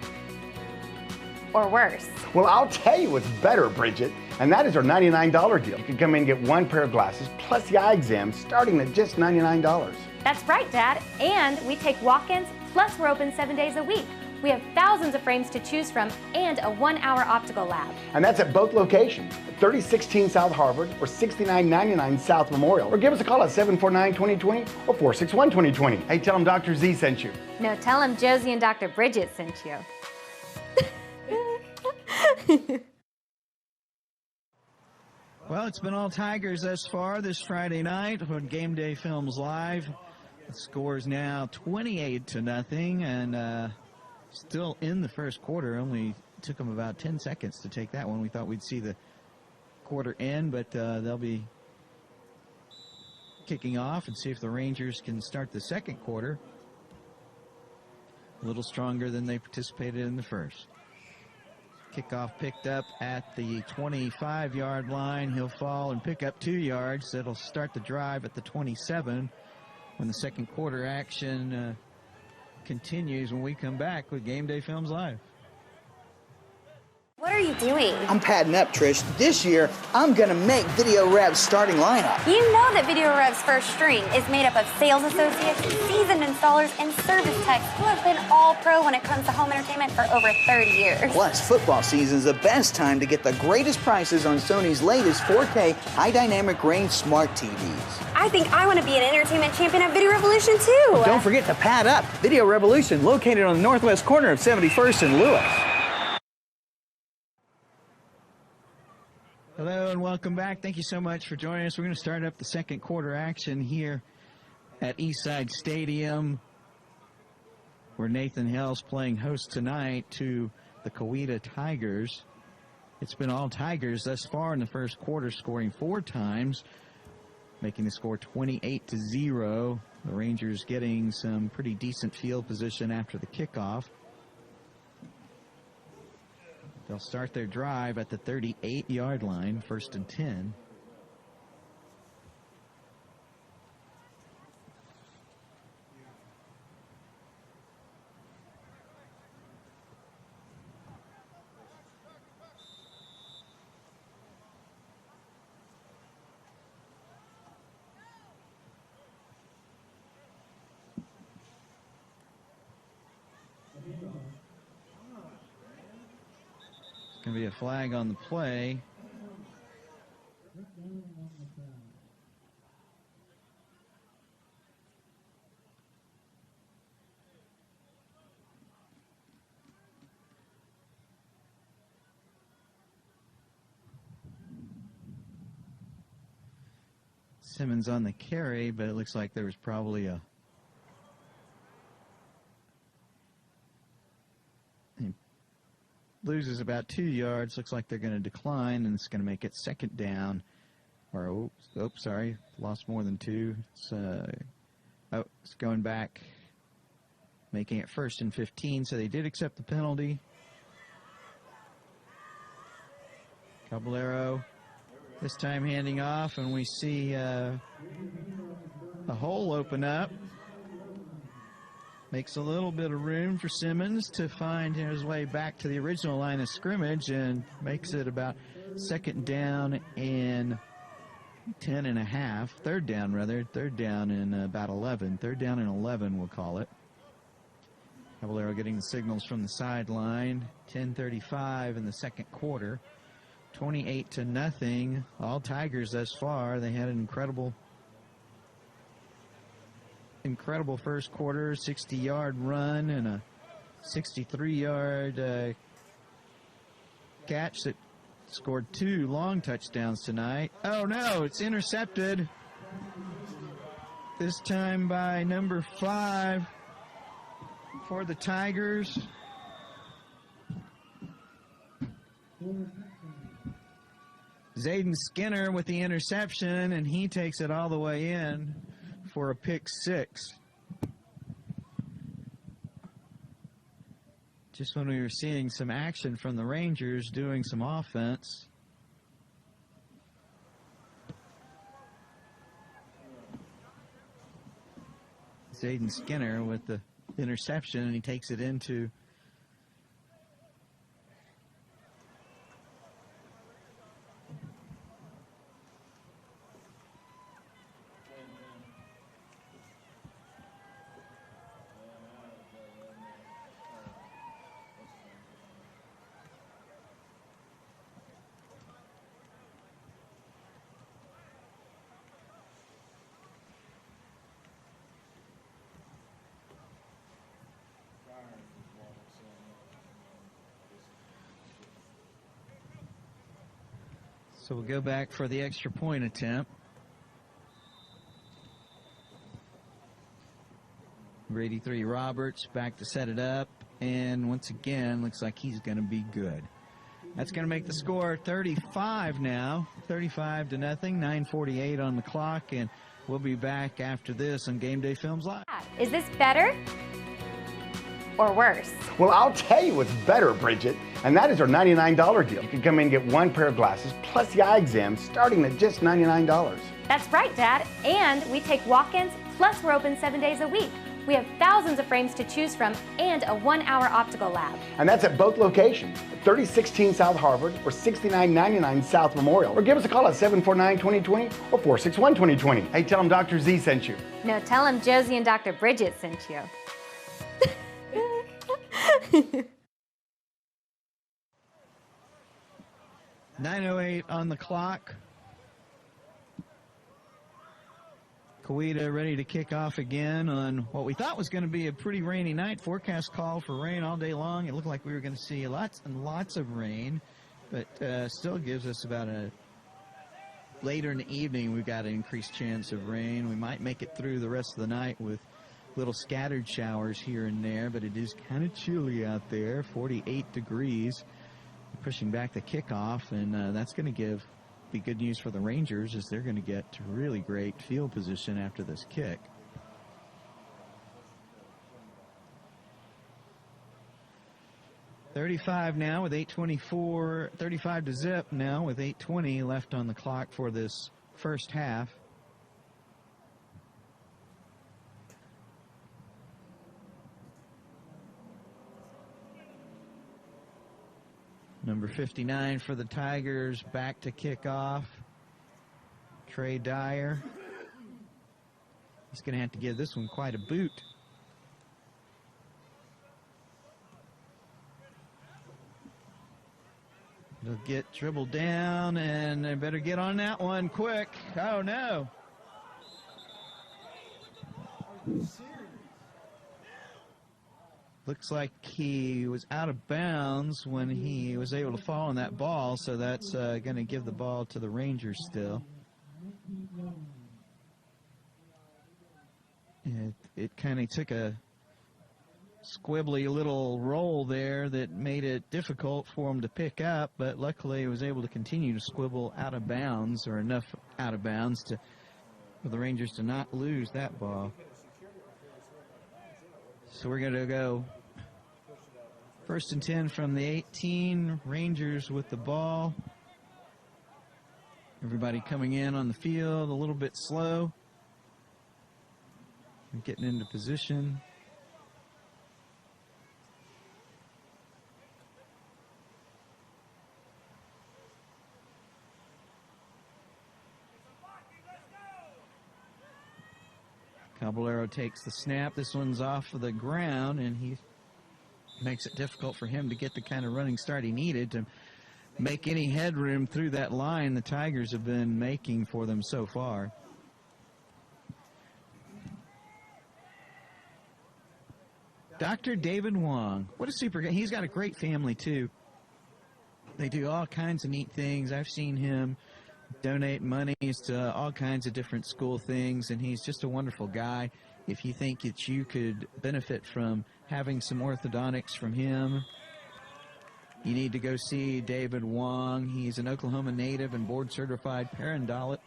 or worse? Well, I'll tell you what's better, Bridget, and that is our $99 deal. You can come in and get 1 pair of glasses plus the eye exam starting at just $99. That's right, Dad. And we take walk-ins, plus we're open 7 days a week. We have thousands of frames to choose from and a 1-hour optical lab. And that's at both locations, 3016 South Harvard or 6999 South Memorial. Or give us a call at 749-2020 or 461-2020. Hey, tell them Dr. Z sent you. No, tell them Josie and Dr. Bridget sent you. Well, it's been all Tigers thus far this Friday night on Game Day Films Live. The score is now 28-0, and still in the first quarter. Only took them about 10 seconds to take that one. We thought we'd see the quarter end, but they'll be kicking off and see if the Rangers can start the second quarter a little stronger than they participated in the first. Kickoff picked up at the 25-yard line. He'll fall and pick up 2 yards. That'll start the drive at the 27 when the second quarter action continues when we come back with Game Day Films Live. What are you doing? I'm padding up, Trish. This year, I'm going to make Video Rev's starting lineup. You know that Video Rev's first string is made up of sales associates, seasoned installers, and service techs who have been all pro when it comes to home entertainment for over 30 years. Plus, football season's the best time to get the greatest prices on Sony's latest 4K high dynamic range smart TVs. I think I want to be an entertainment champion at Video Revolution too. Don't forget to pad up. Video Revolution, located on the northwest corner of 71st and Lewis. Hello and welcome back. Thank you so much for joining us. We're going to start up the second quarter action here at Eastside Stadium, where Nathan Hale's playing host tonight to the Coweta Tigers. It's been all Tigers thus far in the first quarter, scoring 4 times, making the score 28-0. The Rangers getting some pretty decent field position after the kickoff. They'll start their drive at the 38-yard line, 1st and 10. Going to be a flag on the play. Simmons on the carry, but it looks like there was probably a loses about 2 yards. Looks like they're going to decline, and it's going to make it second down. Or, sorry, lost more than 2. It's going back, making it 1st and 15, so they did accept the penalty. Caballero this time handing off, and we see a hole open up. Makes a little bit of room for Simmons to find his way back to the original line of scrimmage and makes it about second down and 10.5. Third down, rather. Third down and about 11. Third down and 11, we'll call it. Caballero getting the signals from the sideline. 10:35 in the second quarter. 28-0. All Tigers thus far. They had an incredible first quarter, 60-yard run and a 63-yard catch that scored 2 long touchdowns tonight. Oh no, it's intercepted. This time by number 5 for the Tigers. Zayden Skinner with the interception, and he takes it all the way in for a pick 6. Just when we were seeing some action from the Rangers doing some offense. Zayden Skinner with the interception, and he takes it into So we'll go back for the extra point attempt. Grady 3 Roberts back to set it up. And once again, looks like he's going to be good. That's going to make the score 35 now. 35-0, 9:48 on the clock. And we'll be back after this on Game Day Films Live. Is this better or worse? Well, I'll tell you what's better, Bridget, and that is our $99 deal. You can come in and get one pair of glasses plus the eye exam starting at just $99. That's right, Dad. And we take walk-ins, plus we're open 7 days a week. We have thousands of frames to choose from and a 1-hour optical lab. And that's at both locations, 3016 South Harvard or 6999 South Memorial. Or give us a call at 749-2020 or 461-2020. Hey, tell them Dr. Z sent you. No, tell him Josie and Dr. Bridget sent you. 9:08 on the clock. Coweta ready to kick off again on what we thought was going to be a pretty rainy night. Forecast call for rain all day long. It looked like we were going to see lots and lots of rain, but still gives us about a later in the evening. We've got an increased chance of rain. We might make it through the rest of the night with little scattered showers here and there, but it is kind of chilly out there. 48 degrees. Pushing back the kickoff, and that's going to be good news for the Rangers, as they're going to get to really great field position after this kick. .35 now with 8:24, 35-0 now with 8:20 left on the clock for this first half. Number 59 for the Tigers, back to kick off. Trey Dyer. He's going to have to give this one quite a boot. It'll get dribbled down, and they better get on that one quick. Oh, no. Looks like he was out of bounds when he was able to fall on that ball, so that's going to give the ball to the Rangers still. It kind of took a squibbly little roll there that made it difficult for him to pick up, but luckily he was able to continue to squibble out of bounds, or enough out of bounds for the Rangers to not lose that ball. So we're going to go 1st and 10 from the 18. Rangers with the ball. Everybody coming in on the field a little bit slow. Getting into position. Caballero takes the snap. This one's off of the ground, and he makes it difficult for him to get the kind of running start he needed to make any headroom through that line the Tigers have been making for them so far. Dr. David Wong, what a super guy. He's got a great family, too. They do all kinds of neat things. I've seen him donate monies to all kinds of different school things, and he's just a wonderful guy. If you think that you could benefit from having some orthodontics from him, you need to go see David Wong. He's an Oklahoma native and board-certified periodontalist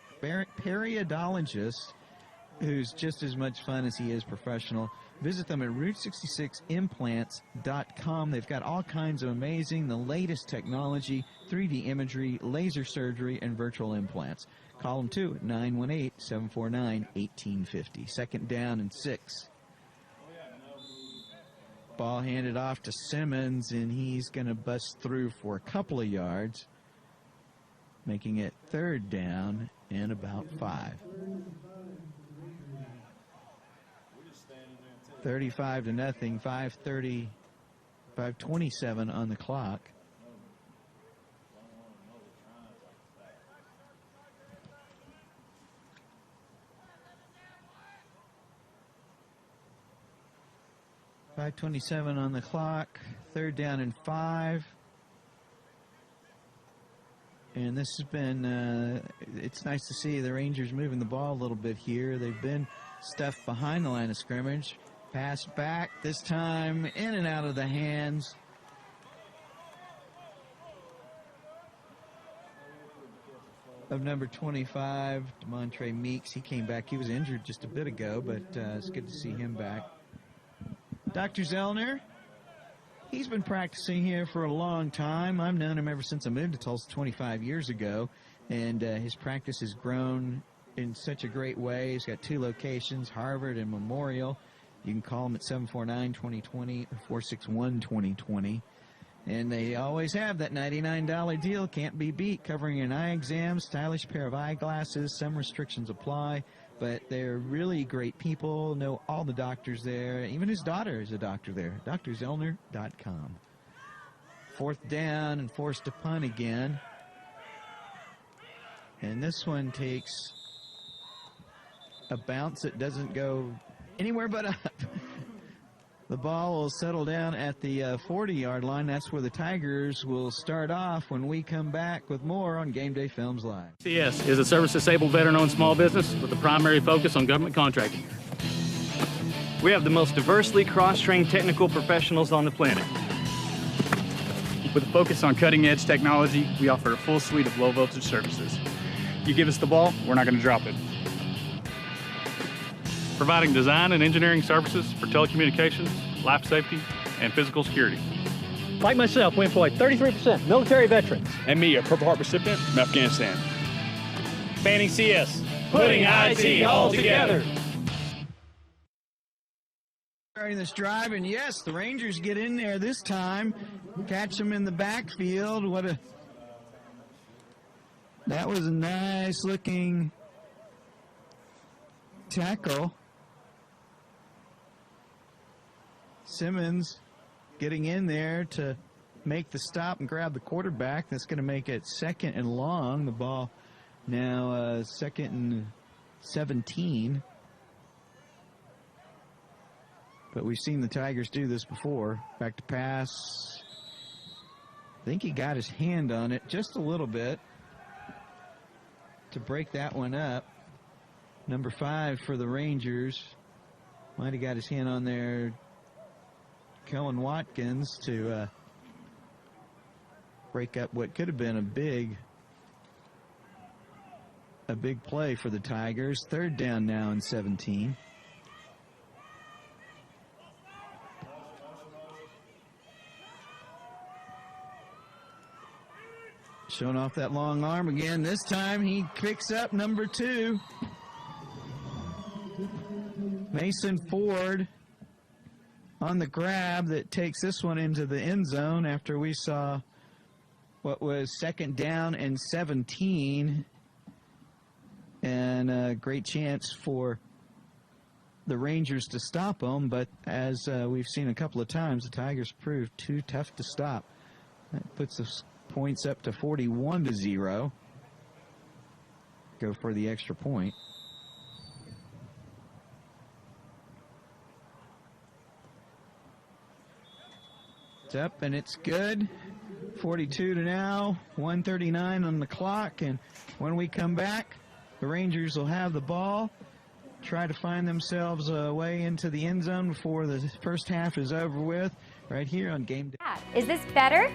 who's just as much fun as he is professional. Visit them at Route66implants.com. They've got all kinds of amazing, the latest technology, 3D imagery, laser surgery, and virtual implants. Call them too at 918-749-1850. Second down and 6. Ball handed off to Simmons, and he's going to bust through for a couple of yards, making it 3rd down and about 5. 35-0, 5:27 on the clock. .5:27 on the clock. 3rd down and 5. And this has been, it's nice to see the Rangers moving the ball a little bit here. They've been stuffed behind the line of scrimmage. Pass back, this time in and out of the hands of number 25, DeMontre Meeks. He came back. He was injured just a bit ago, but it's good to see him back. Dr. Zellner, he's been practicing here for a long time. I've known him ever since I moved to Tulsa 25 years ago, and his practice has grown in such a great way. He's got 2 locations, Harvard and Memorial. You can call him at 749-2020 or 461-2020. And they always have that $99 deal, can't be beat, covering an eye exam, stylish pair of eyeglasses. Some restrictions apply, but they're really great people, know all the doctors there. Even his daughter is a doctor there, drzellner.com. 4th down and forced to punt again. And this one takes a bounce that doesn't go anywhere but up. The ball will settle down at the 40-yard line. That's where the Tigers will start off when we come back with more on Game Day Films Live. CS is a service-disabled veteran-owned small business with a primary focus on government contracting. We have the most diversely cross-trained technical professionals on the planet. With a focus on cutting-edge technology, we offer a full suite of low-voltage services. You give us the ball, we're not going to drop it. Providing design and engineering services for telecommunications, life safety, and physical security. Like myself, we employ 33% military veterans. And me, a Purple Heart recipient from Afghanistan. Fanning CS, putting IT all together. Starting this drive, and yes, the Rangers get in there this time. Catch them in the backfield. That was a nice looking tackle. Simmons getting in there to make the stop and grab the quarterback. That's going to make it 2nd and long. The ball now 2nd and 17. But we've seen the Tigers do this before. Back to pass. I think he got his hand on it just a little bit to break that one up. Number 5 for the Rangers. Might have got his hand on there. Kellen Watkins to break up what could have been a big play for the Tigers. 3rd down now and 17. Showing off that long arm again. This time he picks up number 2. Mason Ford on the grab that takes this one into the end zone after we saw what was 2nd down and 17. And a great chance for the Rangers to stop them, but as we've seen a couple of times, the Tigers proved too tough to stop. That puts the points up to 41-0. Go for the extra point. It's up and it's good. 42 to now, 1:39 on the clock, and when we come back, the Rangers will have the ball, try to find themselves a way into the end zone before the first half is over with, right here on Game Day. Is this better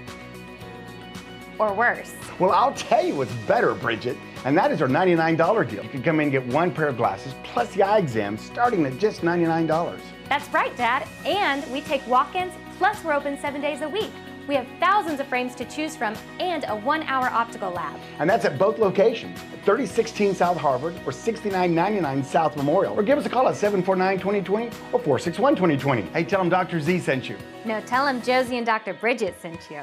or worse? Well, I'll tell you what's better, Bridget, and that is our $99 deal. You can come in and get 1 pair of glasses plus the eye exam starting at just $99. That's right, Dad. And we take walk-ins, plus we're open 7 days a week. We have thousands of frames to choose from and a 1-hour optical lab. And that's at both locations, 3016 South Harvard or 6999 South Memorial. Or give us a call at 749-2020 or 461-2020. Hey, tell them Dr. Z sent you. No, tell them Josie and Dr. Bridget sent you.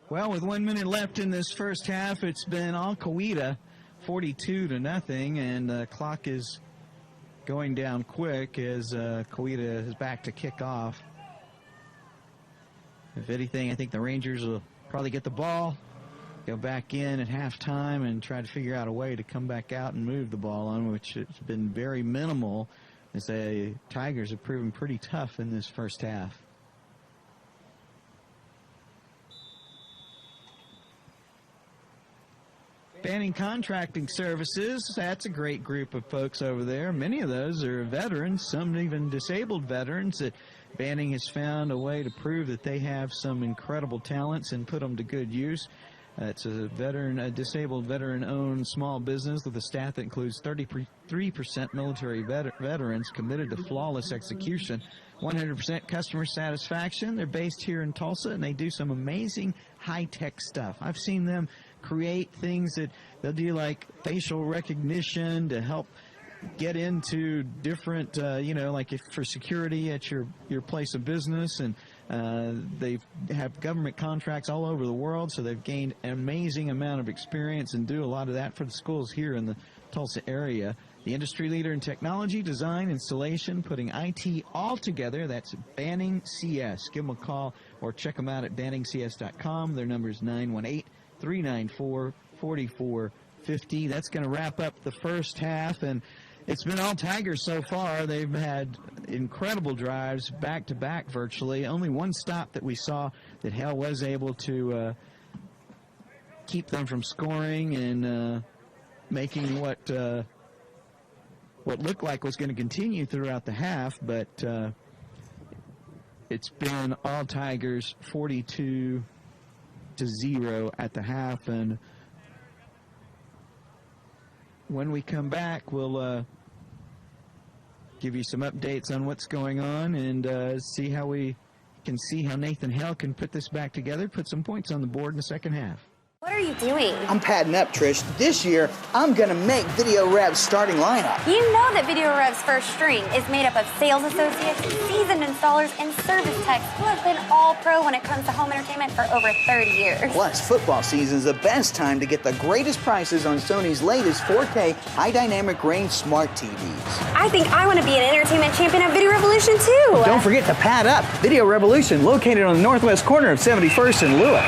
Well, with 1 minute left in this first half, it's been HaleVsCoweta 42-0, and the clock is going down quick as Coweta is back to kick off. If anything, I think the Rangers will probably get the ball, go back in at halftime, and try to figure out a way to come back out and move the ball on, which has been very minimal as the Tigers have proven pretty tough in this first half. Banning Contracting Services, that's a great group of folks over there. Many of those are veterans, some even disabled veterans that Banning has found a way to prove that they have some incredible talents and put them to good use. It's a disabled veteran-owned small business with a staff that includes 33% military veterans committed to flawless execution, 100% customer satisfaction. They're based here in Tulsa, and they do some amazing high-tech stuff. I've seen them create things that they'll do, like facial recognition to help get into different, like if for security at your place of business, and they have government contracts all over the world, so they've gained an amazing amount of experience and do a lot of that for the schools here in the Tulsa area. The industry leader in technology, design, installation, putting IT all together. That's Banning CS. Give them a call or check them out at banningcs.com. Their number is 918-394-4450. That's going to wrap up the first half, and it's been all Tigers so far. They've had incredible drives, back-to-back virtually. Only one stop that we saw that Hale was able to keep them from scoring and making what looked like was going to continue throughout the half, but it's been all Tigers, 42-0 at the half. And when we come back, we'll give you some updates on what's going on and see how we can see how Nathan Hale can put this back together, put some points on the board in the second half. What are you doing? I'm padding up, Trish. This year, I'm going to make Video Rev's starting lineup. You know that Video Rev's first string is made up of sales associates, seasoned installers, and service techs who have been all pro when it comes to home entertainment for over 30 years. Plus, football season is the best time to get the greatest prices on Sony's latest 4K high-dynamic range smart TVs. I think I want to be an entertainment champion at Video Revolution, too. Don't forget to pad up. Video Revolution, located on the northwest corner of 71st and Lewis.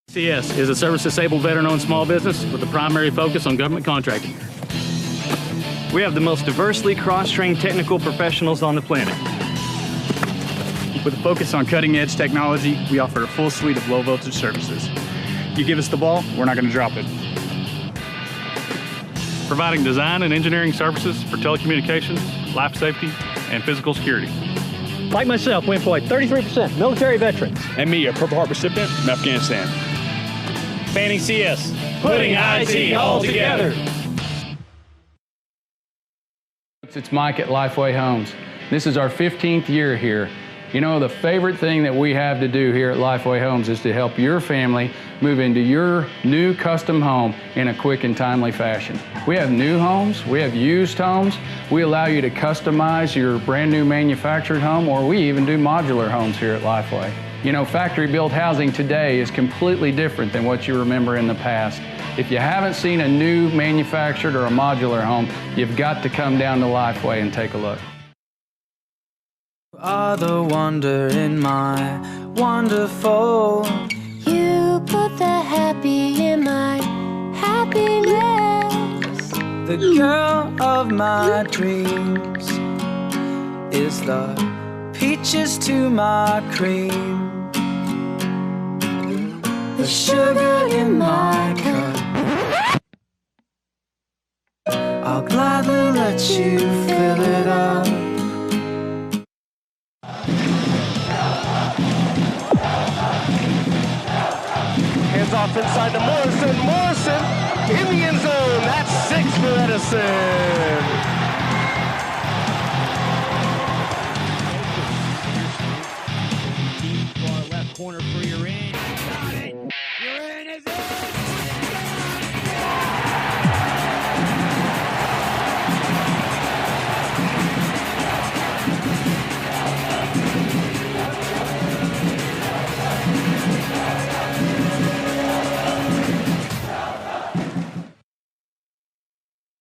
CS is a service-disabled veteran-owned small business with a primary focus on government contracting. We have the most diversely cross-trained technical professionals on the planet. With a focus on cutting-edge technology, we offer a full suite of low-voltage services. You give us the ball, we're not going to drop it. Providing design and engineering services for telecommunications, life safety, and physical security. Like myself, we employ 33% military veterans. And me, a Purple Heart recipient from Afghanistan. Banning CS, putting IT all together. It's Mike at Lifeway Homes. This is our 15th year here. You know, the favorite thing that we have to do here at Lifeway Homes is to help your family move into your new custom home in a quick and timely fashion. We have new homes, we have used homes, we allow you to customize your brand new manufactured home, or we even do modular homes here at Lifeway. You know, factory-built housing today is completely different than what you remember in the past. If you haven't seen a new manufactured or a modular home, you've got to come down to Lifeway and take a look. You are the wonder in my wonderful. You put the happy in my happiness. The girl of my dreams is the peaches to my cream. The sugar in my cup, I'll gladly let you fill it up. Hands off inside to Morrison. Morrison in the end zone. That's 6 for Edison. Far left corner for your in. Got it. You're in, is it?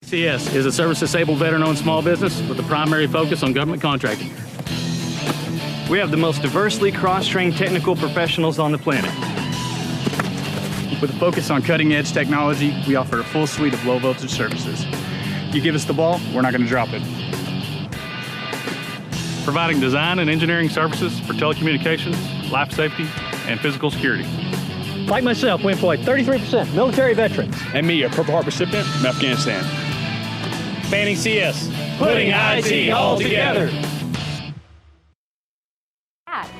CS is a service-disabled veteran-owned small business with a primary focus on government contracting. We have the most diversely cross-trained technical professionals on the planet. With a focus on cutting-edge technology, we offer a full suite of low-voltage services. You give us the ball, we're not going to drop it. Providing design and engineering services for telecommunications, life safety, and physical security. Like myself, we employ 33% military veterans. And me, a Purple Heart recipient from Afghanistan. Banning CS, putting IT all together.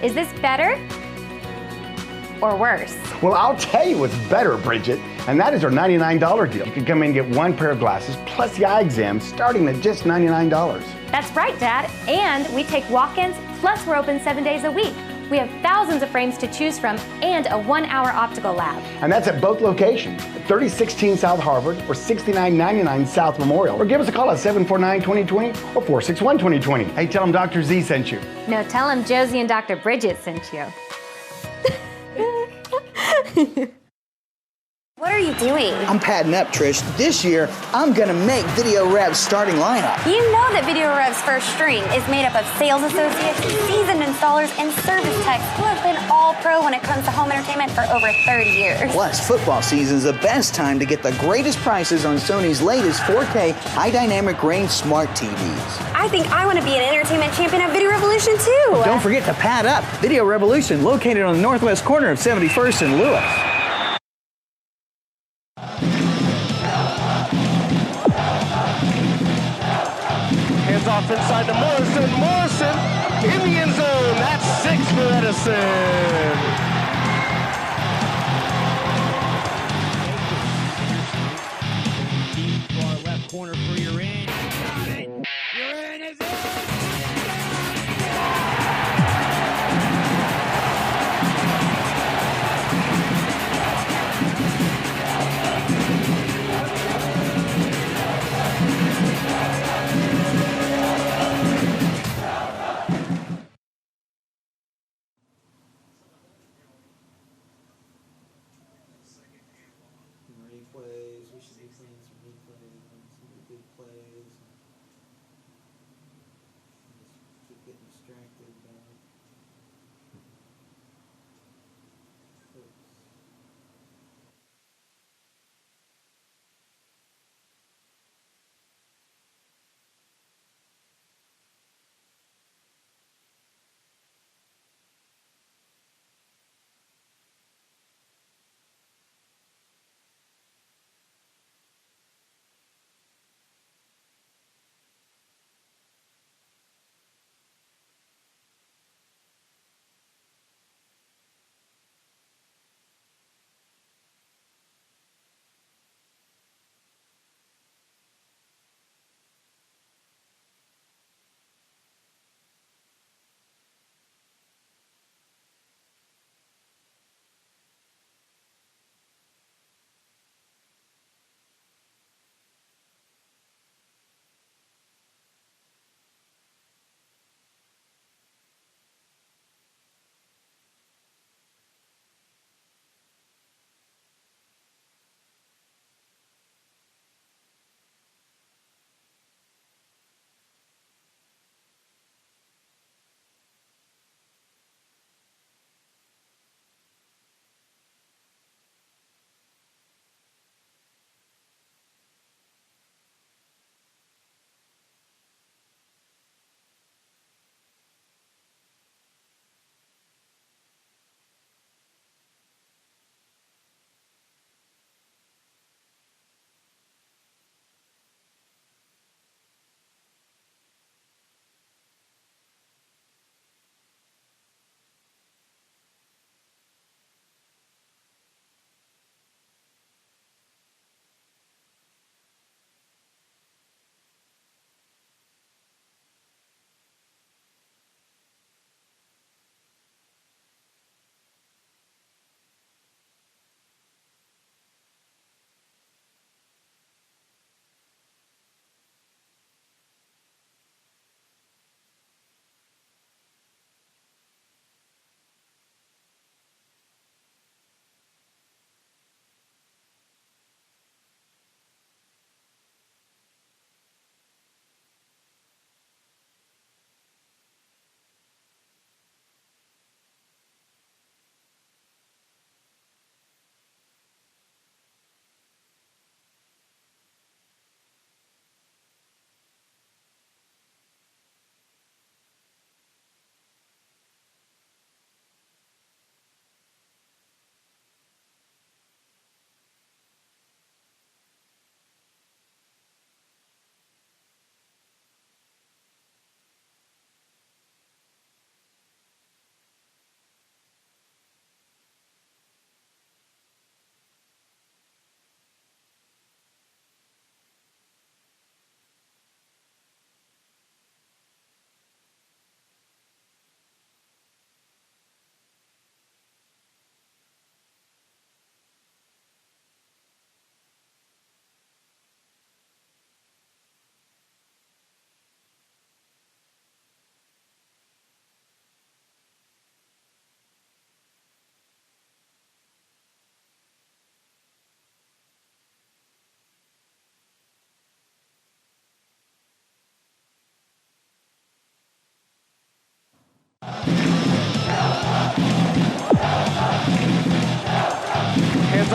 Is this better or worse? Well, I'll tell you what's better, Bridget, and that is our $99 deal. You can come in and get one pair of glasses plus the eye exam starting at just $99. That's right, Dad. And we take walk-ins, plus we're open 7 days a week. We have thousands of frames to choose from and a 1-hour optical lab. And that's at both locations, 3016 South Harvard or 6999 South Memorial. Or give us a call at 749-2020 or 461-2020. Hey, tell them Dr. Z sent you. No, tell him Josie and Dr. Bridget sent you. What are you doing? I'm padding up, Trish. This year, I'm gonna make Video Rev's starting lineup. You know that Video Rev's first string is made up of sales associates, seasoned installers, and service techs who have been all pro when it comes to home entertainment for over 30 years. Plus, football season's the best time to get the greatest prices on Sony's latest 4K high dynamic range smart TVs. I think I want to be an entertainment champion at Video Revolution too. Don't forget to pad up. Video Revolution, located on the northwest corner of 71st and Lewis. Hands off inside to Morrison. Morrison in the end zone. That's 6 for Edison. Far left corner for your in. You're in, is it?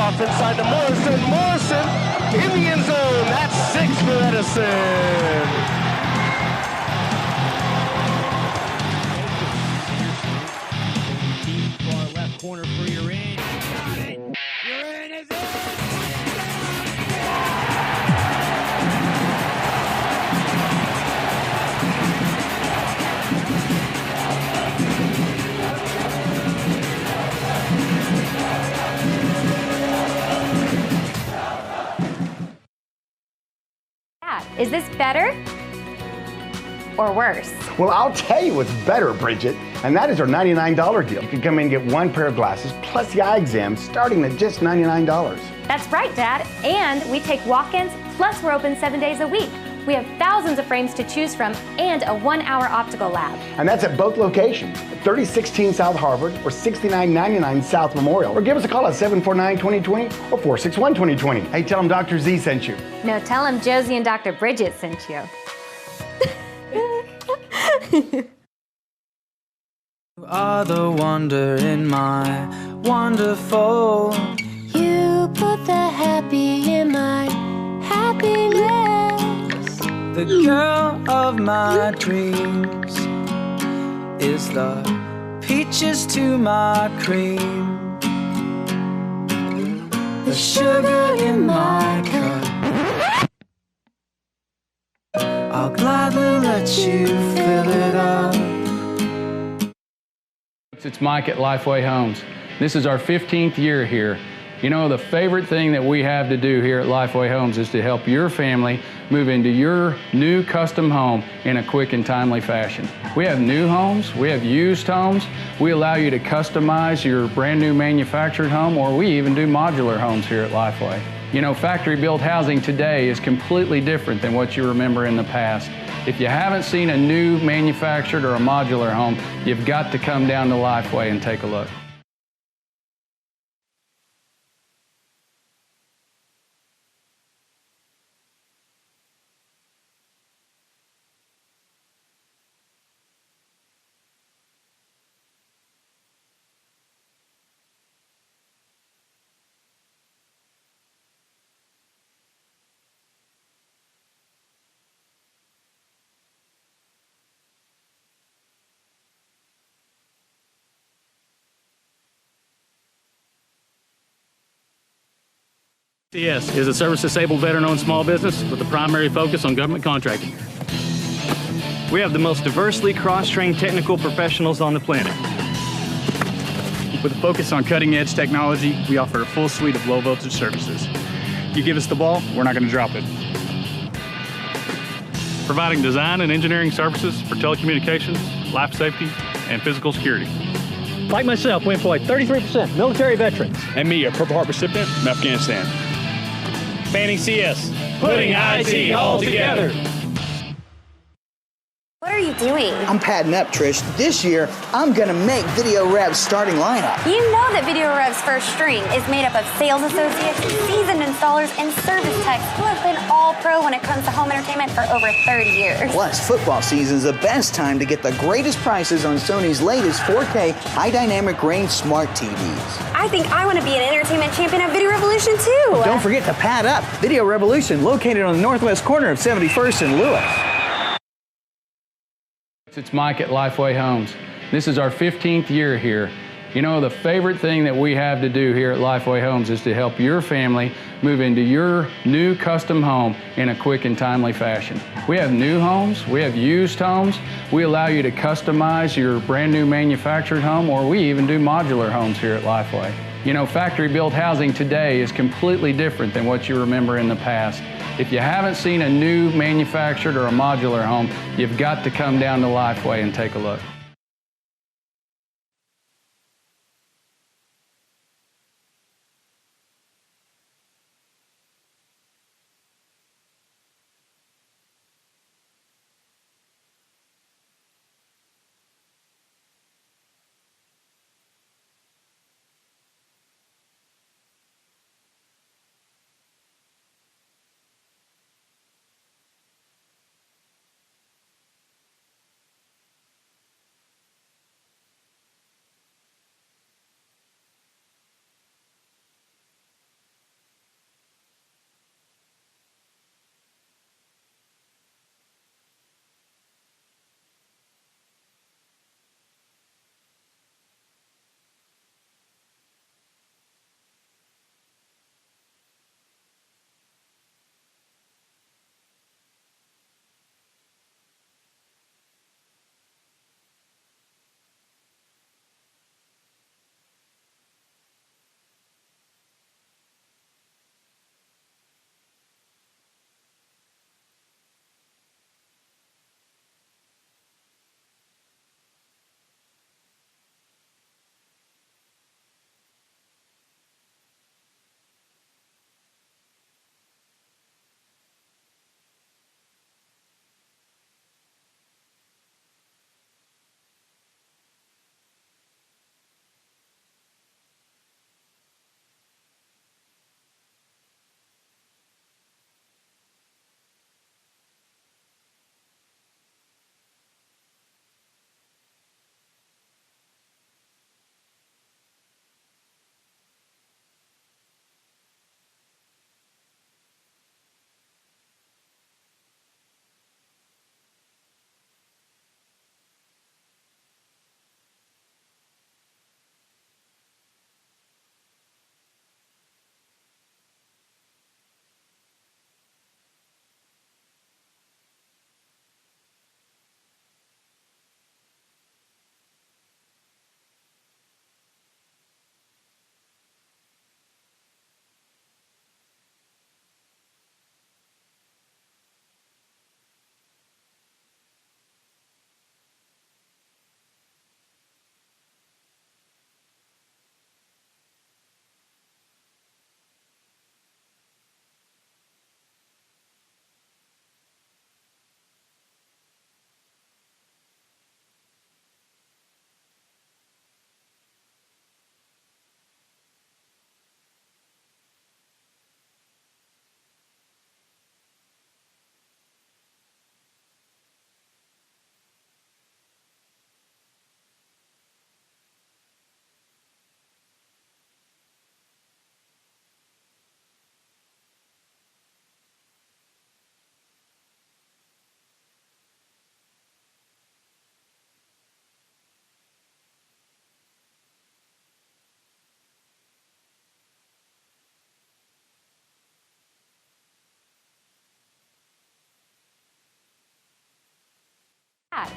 off inside to Morrison. Morrison in the end zone. That's 6 for Edison. Far left corner for your in. Got it. You're in. Is it? Is this better or worse? Well, I'll tell you what's better, Bridget, and that is our $99 deal. You can come in and get one pair of glasses plus the eye exam starting at just $99. That's right, Dad. And we take walk-ins, plus we're open 7 days a week. We have thousands of frames to choose from and a 1-hour optical lab. And that's at both locations, 3016 South Harvard or 6999 South Memorial. Or give us a call at 749-2020 or 461-2020. Hey, tell them Dr. Z sent you. No, tell him Josie and Dr. Bridget sent you. You are the wonder in my wonderful. You put the happy in my happiness. The girl of my dreams is the peaches to my cream. The sugar in my cup, I'll gladly let you fill it up. It's Mike at Lifeway Homes. This is our 15th year here. You know, the favorite thing that we have to do here at Lifeway Homes is to help your family move into your new custom home in a quick and timely fashion. We have new homes, we have used homes, we allow you to customize your brand new manufactured home, or we even do modular homes here at Lifeway. You know, factory-built housing today is completely different than what you remember in the past. If you haven't seen a new manufactured or a modular home, you've got to come down to Lifeway and take a look. CS is a service-disabled veteran-owned small business with a primary focus on government contracting. We have the most diversely cross-trained technical professionals on the planet. With a focus on cutting-edge technology, we offer a full suite of low-voltage services. You give us the ball, we're not going to drop it. Providing design and engineering services for telecommunications, life safety, and physical security. Like myself, we employ 33% military veterans. And me, a Purple Heart recipient from Afghanistan. Fanning CS, putting IT all together. What are you doing? I'm padding up, Trish. This year, I'm gonna make Video Rev's starting lineup. You know that Video Rev's first string is made up of sales associates, seasoned installers, and service techs who have been all pro when it comes to home entertainment for over 30 years. Plus, football season's the best time to get the greatest prices on Sony's latest 4K high dynamic range smart TVs. I think I want to be an entertainment champion at Video Revolution too. Don't forget to pad up. Video Revolution, located on the northwest corner of 71st and Lewis. It's Mike at Lifeway Homes. This is our 15th year here. You know, the favorite thing that we have to do here at Lifeway Homes is to help your family move into your new custom home in a quick and timely fashion. We have new homes, we have used homes, we allow you to customize your brand new manufactured home, or we even do modular homes here at Lifeway. You know, factory-built housing today is completely different than what you remember in the past. If you haven't seen a new manufactured or a modular home, you've got to come down to Lifeway and take a look.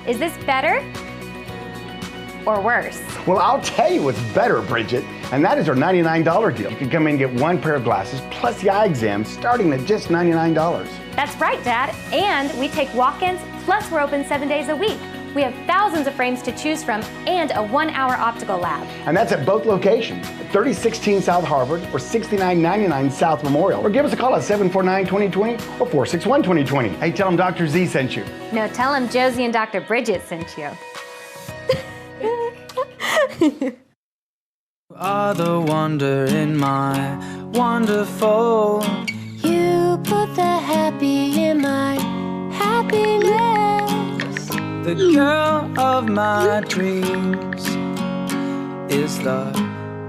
Is this better or worse? Well, I'll tell you what's better, Bridget, and that is our $99 deal. You can come in and get one pair of glasses plus the eye exam starting at just $99. That's right, Dad. And we take walk-ins, plus we're open 7 days a week. We have thousands of frames to choose from and a 1-hour optical lab. And that's at both locations, at 3016 South Harvard or 6999 South Memorial. Or give us a call at 749-2020 or 461-2020. Hey, tell them Dr. Z sent you. No, tell him Josie and Dr. Bridget sent you. You are the wonder in my wonderful. You put the happy in my happiness. The girl of my dreams is the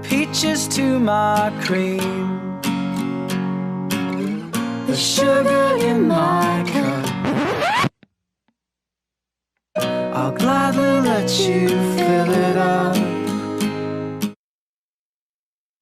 peaches to my cream. The sugar in my cup, I'll gladly let you fill it up.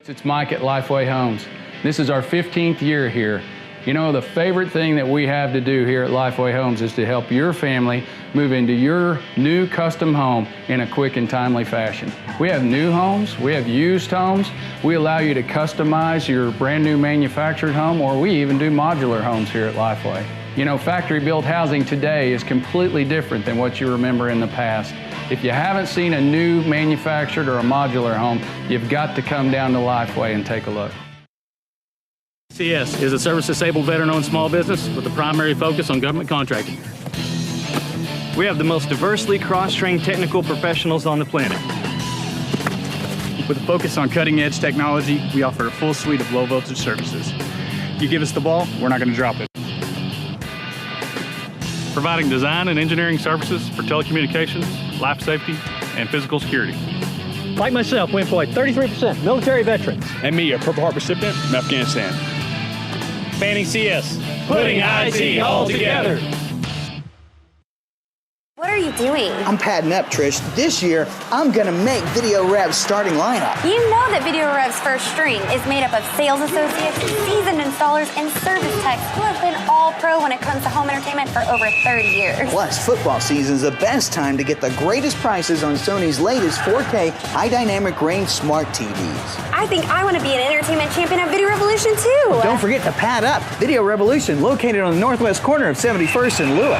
It's Mike at Lifeway Homes. This is our 15th year here. You know, the favorite thing that we have to do here at Lifeway Homes is to help your family move into your new custom home in a quick and timely fashion. We have new homes, we have used homes, we allow you to customize your brand new manufactured home, or we even do modular homes here at Lifeway. You know, factory-built housing today is completely different than what you remember in the past. If you haven't seen a new manufactured or a modular home, you've got to come down to Lifeway and take a look. CS is a service-disabled veteran-owned small business with a primary focus on government contracting. We have the most diversely cross-trained technical professionals on the planet. With a focus on cutting-edge technology, we offer a full suite of low-voltage services. You give us the ball, we're not going to drop it. Providing design and engineering services for telecommunications, life safety, and physical security. Like myself, we employ 33% military veterans. And me, a Purple Heart recipient from Afghanistan. Fanning CS, putting IT all together. What are you doing? I'm padding up, Trish. This year, I'm gonna make Video Rev's starting lineup. You know that Video Rev's first string is made up of sales associates, seasoned installers, and service techs who have been all pro when it comes to home entertainment for over 30 years. Plus, football season's the best time to get the greatest prices on Sony's latest 4K high dynamic range smart TVs. I think I want to be an entertainment champion at Video Revolution too. Don't forget to pad up. Video Revolution, located on the northwest corner of 71st and Lewis.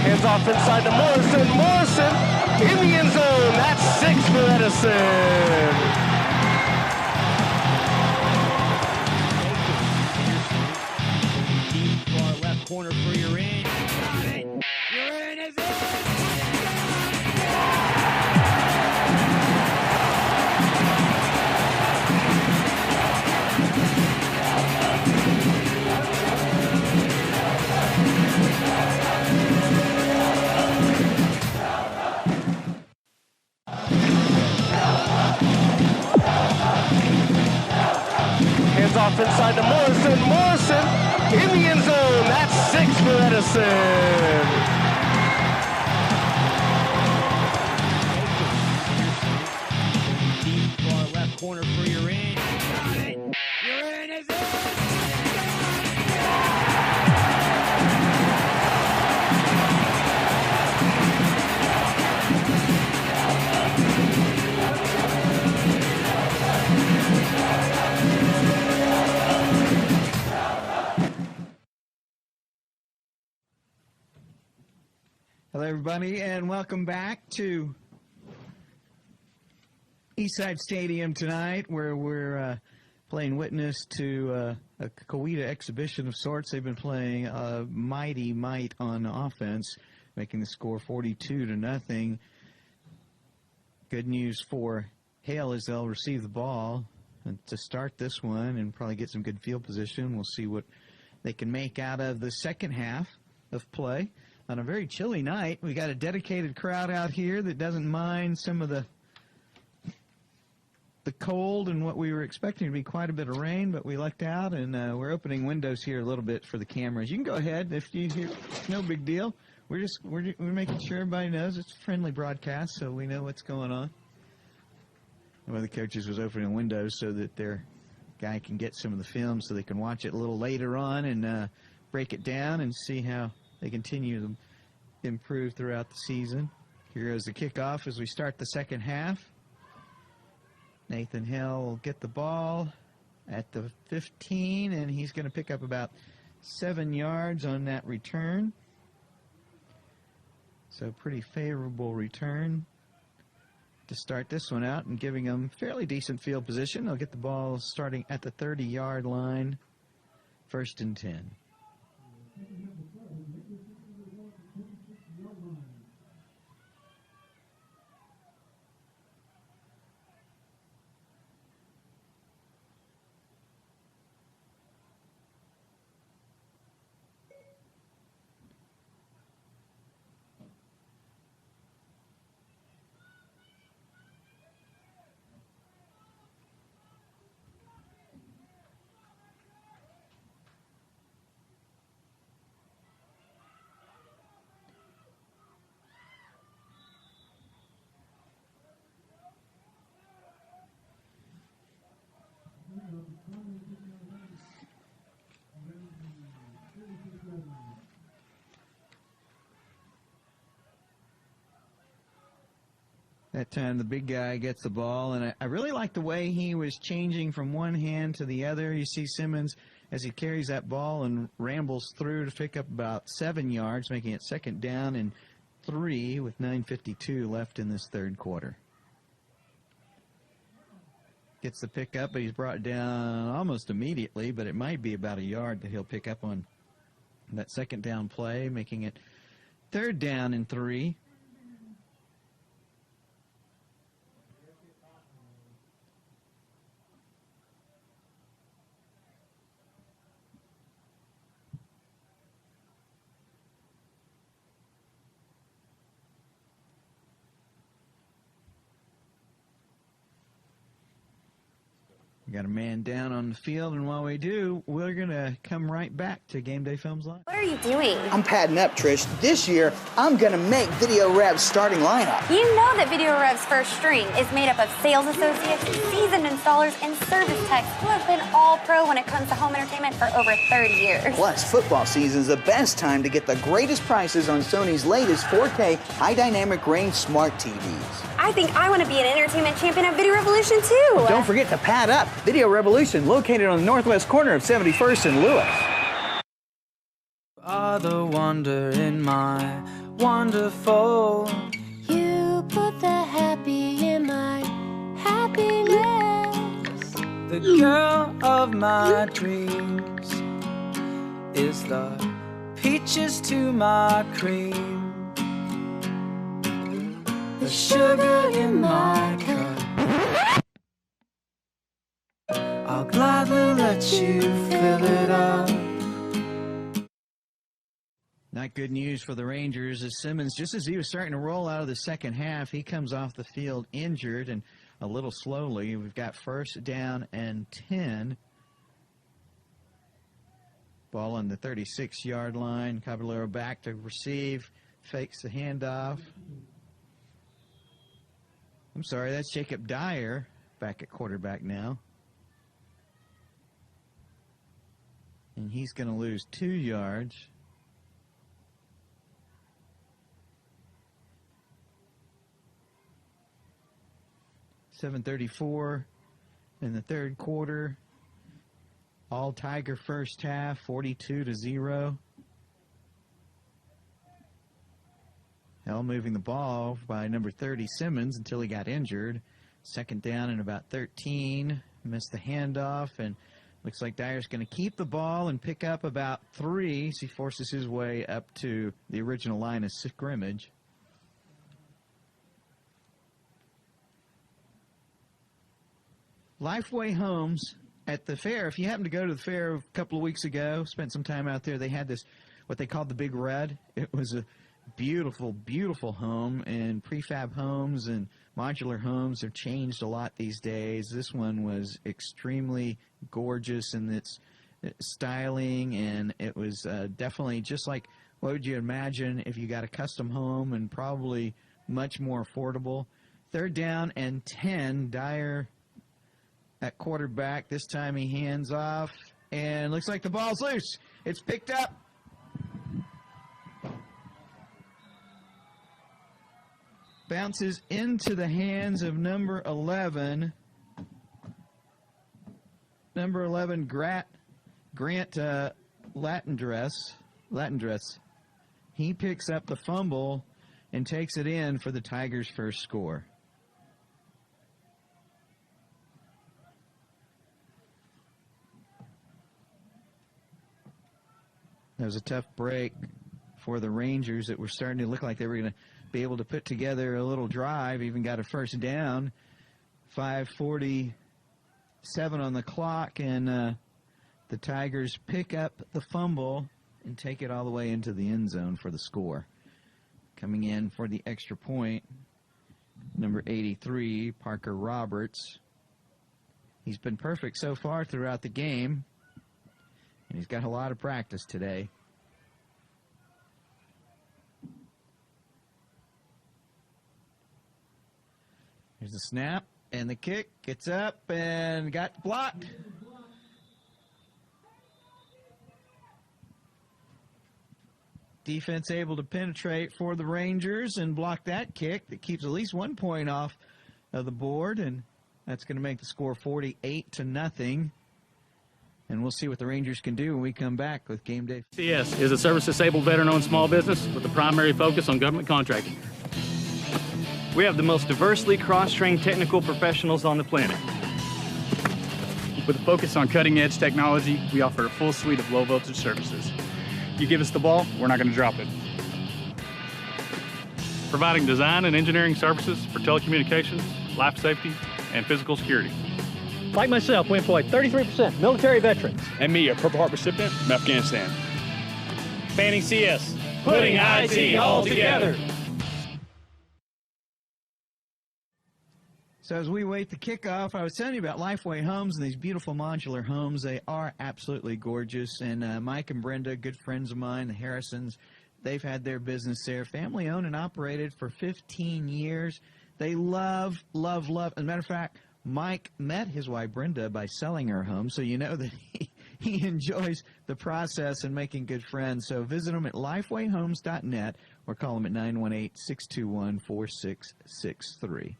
Hands off inside to Morrison. Morrison in the end zone. That's 6 for Edison. Far left corner for your in. You're in, is it? Hands off inside to Morrison. Morrison in the end zone. That's 6 for Edison. Far left corner for your in. You're in, is it? Hello, everybody, and welcome back to Eastside Stadium tonight, where we're playing witness to a Coweta exhibition of sorts. They've been playing a mighty might on offense, making the score 42-0. Good news for Hale is they'll receive the ball to start this one and probably get some good field position. We'll see what they can make out of the second half of play. On a very chilly night, we got a dedicated crowd out here that doesn't mind some of the cold and what we were expecting to be quite a bit of rain, but we lucked out, and we're opening windows here a little bit for the cameras. You can go ahead if you hear, no big deal. we're making sure everybody knows it's a friendly broadcast, so we know what's going on. One of the coaches was opening windows so that their guy can get some of the film so they can watch it a little later on and break it down and see how they continue to improve throughout the season. Here goes the kickoff as we start the second half. Nathan Hale will get the ball at the 15, and he's going to pick up about 7 yards on that return. So pretty favorable return to start this one out and giving them fairly decent field position. They'll get the ball starting at the 30-yard line, 1st and 10. That time the big guy gets the ball, and I really like the way he was changing from one hand to the other. You see Simmons as he carries that ball and rambles through to pick up about 7 yards, making it 2nd down and 3 with 9:52 left in this third quarter. Gets the pick up, but he's brought down almost immediately, but it might be about a yard that he'll pick up on that 2nd down play, making it 3rd down and 3. Got a man down on the field, and while we do, we're going to come right back to Game Day Films Live. What are you doing? I'm padding up, Trish. This year, I'm going to make Video Rev's starting lineup. You know that Video Rev's first string is made up of sales associates, seasoned installers, and service techs who have been all pro when it comes to home entertainment for over 30 years. Plus, football season's the best time to get the greatest prices on Sony's latest 4K high dynamic range smart TVs. I think I want to be an entertainment champion at Video Revolution too. Don't forget to pad up. Video Revolution, located on the northwest corner of 71st and Lewis. Are the wonder in my wonderful. You put the happy in my happiness. The girl of my dreams is the peaches to my cream. The sugar in my cup. I'll gladly let you fill it up. Not good news for the Rangers as Simmons, just as he was starting to roll out of the second half, he comes off the field injured and a little slowly. We've got 1st down and 10. Ball on the 36-yard line. Caballero back to receive, fakes the handoff. I'm sorry, that's Jacob Dyer back at quarterback now. And he's going to lose 2 yards. .734 in the third quarter. All Tiger first half, 42-0. Hell moving the ball by number 30, Simmons, until he got injured. 2nd down and about 13. Missed the handoff, and looks like Dyer's going to keep the ball and pick up about 3 as he forces his way up to the original line of scrimmage. Lifeway Homes at the fair. If you happen to go to the fair a couple of weeks ago, spent some time out there, they had this, what they called the Big Red. It was a beautiful, beautiful home, and prefab homes and modular homes have changed a lot these days. This one was extremely gorgeous in its styling, and it was definitely just like what would you imagine if you got a custom home, and probably much more affordable. 3rd down and 10. Dyer at quarterback. This time he hands off, and looks like the ball's loose. It's picked up. Bounces into the hands of number 11. Number 11, Grant Latendress. He picks up the fumble and takes it in for the Tigers' first score. That was a tough break for the Rangers that were starting to look like they were going to be able to put together a little drive, even got a first down. 5:47 on the clock, and the Tigers pick up the fumble and take it all the way into the end zone for the score. Coming in for the extra point, number 83, Parker Roberts. He's been perfect so far throughout the game, and he's got a lot of practice today. Here's the snap and the kick. Gets up and got blocked. Defense able to penetrate for the Rangers and block that kick that keeps at least 1 point off of the board, and that's going to make the score 48-0. And we'll see what the Rangers can do when we come back with Game Day. CS is a service-disabled veteran-owned small business with a primary focus on government contracting. We have the most diversely cross-trained technical professionals on the planet. With a focus on cutting-edge technology, we offer a full suite of low-voltage services. You give us the ball, we're not going to drop it. Providing design and engineering services for telecommunications, life safety, and physical security. Like myself, we employ 33% military veterans. And me, a Purple Heart recipient from Afghanistan. Fanning CS, putting IT all together. So as we wait the kickoff, I was telling you about Lifeway Homes and these beautiful modular homes. They are absolutely gorgeous. And Mike and Brenda, good friends of mine, the Harrisons, they've had their business there. Family owned and operated for 15 years. They love. As a matter of fact, Mike met his wife Brenda by selling her home, so you know that he enjoys the process and making good friends. So visit them at lifewayhomes.net or call them at 918-621-4663.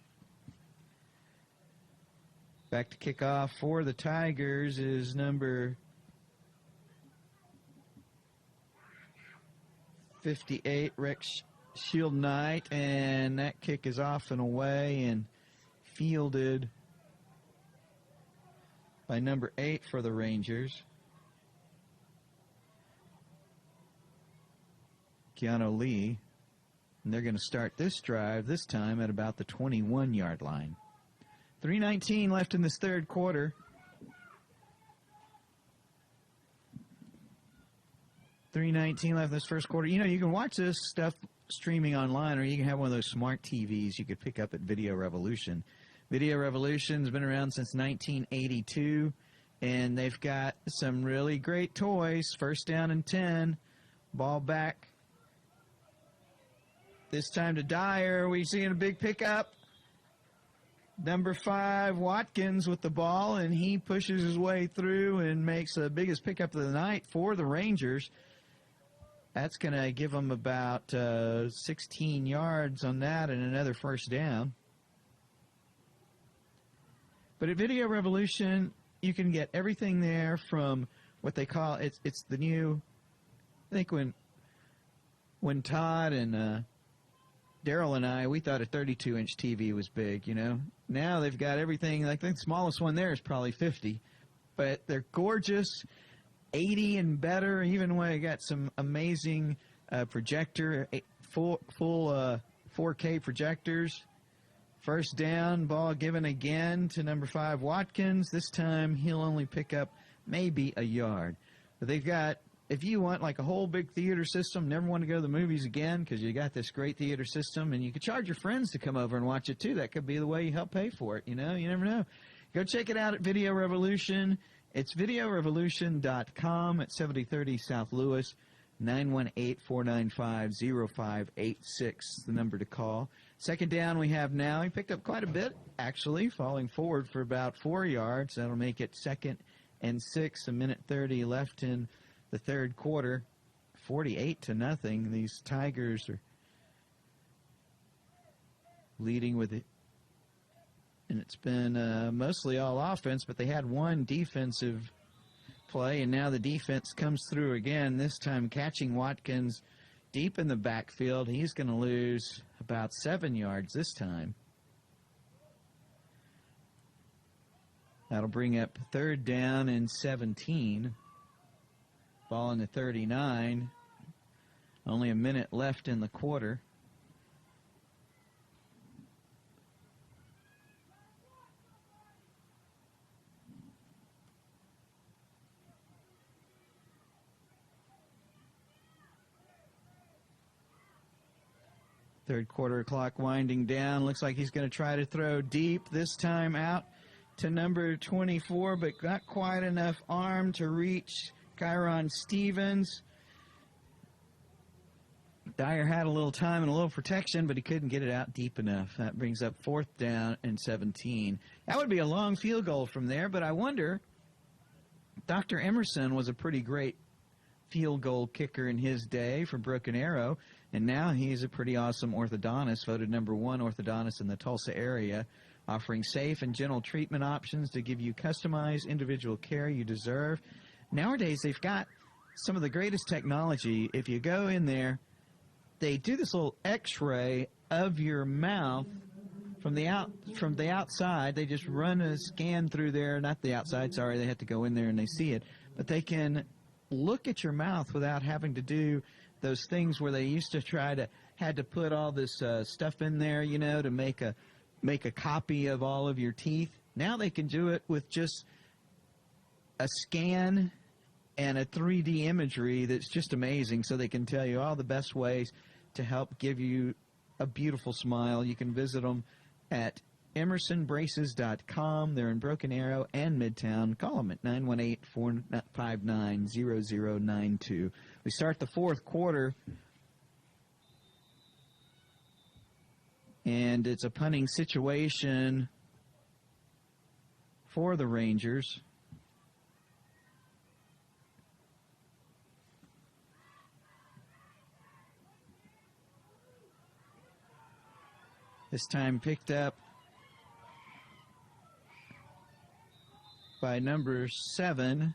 Back to kickoff for the Tigers is number 58, Rex Shield Knight, and that kick is off and away and fielded by number 8 for the Rangers, Keanu Lee. And they're going to start this drive this time at about the 21-yard line. 3:19 left in this third quarter. 3:19 left in this first quarter. You know, you can watch this stuff streaming online, or you can have one of those smart TVs you could pick up at Video Revolution. Video Revolution's been around since 1982, and they've got some really great toys. 1st down and 10. Ball back. This time to Dyer. We seeing a big pickup. Number 5, Watkins with the ball, and he pushes his way through and makes the biggest pickup of the night for the Rangers. That's going to give them about 16 yards on that and another 1st down. But at Video Revolution, you can get everything there from what they call, it's the new, I think when Todd and Daryl and I, we thought a 32-inch TV was big, you know. Now they've got everything. I think the smallest one there is probably 50. But they're gorgeous, 80 and better. Even when I got some amazing projector, full 4K projectors. 1st down, ball given again to number 5, Watkins. This time he'll only pick up maybe a yard. But they've got, if you want like a whole big theater system, never want to go to the movies again because you got this great theater system, and you could charge your friends to come over and watch it too. That could be the way you help pay for it, you know. You never know. Go check it out at Video Revolution. It's videorevolution.com at 7030 South Lewis, 918-495-0586, the number to call. Second down we have now. He picked up quite a bit, actually, falling forward for about 4 yards. That'll make it 2nd and 6, 1:30 left in the third quarter. 48-0. These Tigers are leading with it. And it's been mostly all offense, but they had one defensive play, and now the defense comes through again, this time catching Watkins deep in the backfield. He's going to lose about 7 yards this time. That'll bring up 3rd down and 17. Ball in the 39. Only a minute left in the quarter. Third quarter clock winding down. Looks like he's going to try to throw deep, this time out to number 24, but not quite enough arm to reach Kyron Stevens. Dyer had a little time and a little protection, but he couldn't get it out deep enough. That brings up 4th down and 17. That would be a long field goal from there, but I wonder, Dr. Emerson was a pretty great field goal kicker in his day for Broken Arrow, and now he's a pretty awesome orthodontist, voted #1 orthodontist in the Tulsa area, offering safe and gentle treatment options to give you customized individual care you deserve. Nowadays, they've got some of the greatest technology. If you go in there, they do this little x-ray of your mouth from the outside. They just run a scan through there, not the outside, sorry, they have to go in there and they see it, but they can look at your mouth without having to do those things where they used to had to put all this stuff in there, you know, to make a copy of all of your teeth. Now they can do it with just a scan and a 3D imagery that's just amazing, so they can tell you all the best ways to help give you a beautiful smile. You can visit them at emersonbraces.com. They're in Broken Arrow and Midtown. Call them at 918-459-0092. We start the fourth quarter, and it's a punting situation for the Rangers. This time picked up by number 7.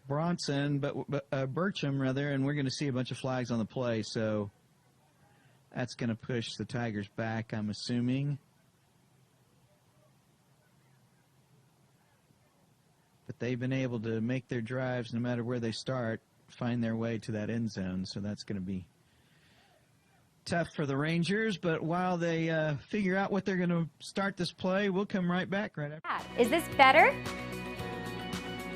Burcham, rather, and we're going to see a bunch of flags on the play, so that's going to push the Tigers back, I'm assuming. But they've been able to make their drives, no matter where they start, find their way to that end zone, so that's going to be tough for the Rangers. But while they figure out what they're going to start this play, we'll come right back right after. Is this better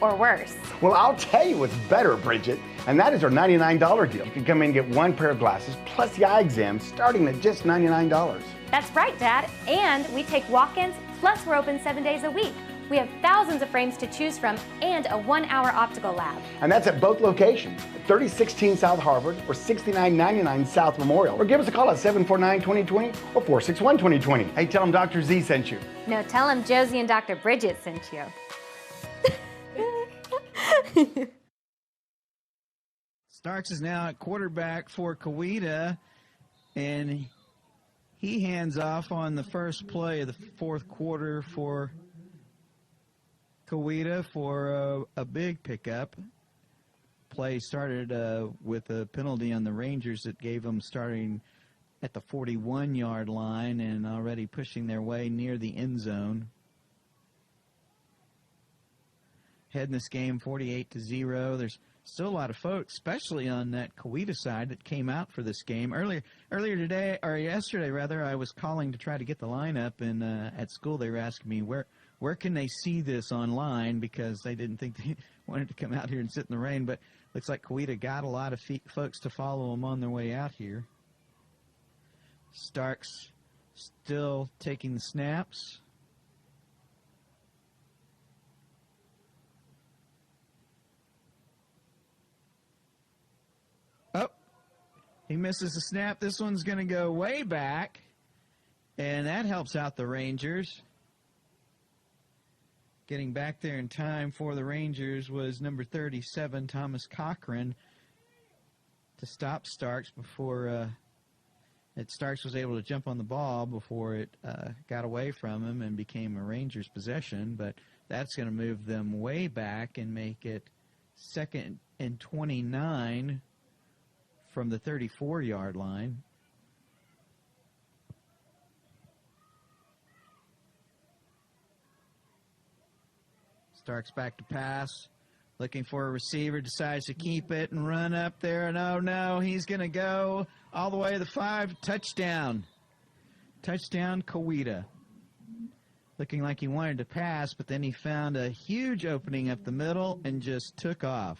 or worse? Well, I'll tell you what's better, Bridget, and that is our $99 deal. You can come in and get 1 pair of glasses plus the eye exam starting at just $99. That's right, Dad. And we take walk-ins, plus we're open 7 days a week. We have thousands of frames to choose from and a 1-hour optical lab. And that's at both locations, at 3016 South Harvard or 6999 South Memorial. Or give us a call at 749-2020 or 461-2020. Hey, tell them Dr. Z sent you. No, tell them Josie and Dr. Bridget sent you. Starks is now at quarterback for Coweta, and he hands off on the first play of the fourth quarter for Coweta for a big pickup. Play started with a penalty on the Rangers that gave them starting at the 41-yard line and already pushing their way near the end zone. Heading this game 48-0. There's still a lot of folks, especially on that Coweta side, that came out for this game. Earlier today, or yesterday rather, I was calling to try to get the lineup, and at school they were asking me where can they see this online, because they didn't think they wanted to come out here and sit in the rain. But looks like Coweta got a lot of folks to follow them on their way out here. Starks still taking the snaps. He misses the snap. This one's going to go way back, and that helps out the Rangers. Getting back there in time for the Rangers was number 37, Thomas Cochran, to stop Starks before Starks was able to jump on the ball before it got away from him and became a Rangers possession. But that's going to move them way back and make it 2nd and 29 from the 34-yard line. Starks back to pass, looking for a receiver, decides to keep it and run up there, and oh no, he's going to go all the way to the 5, touchdown. Touchdown, Coweta. Looking like he wanted to pass, but then he found a huge opening up the middle and just took off.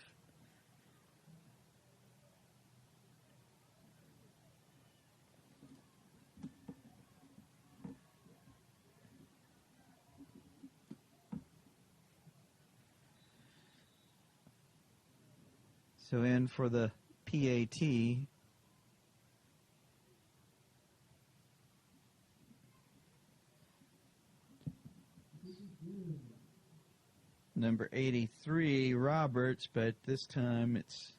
So in for the PAT, number 83, Roberts, but this time it's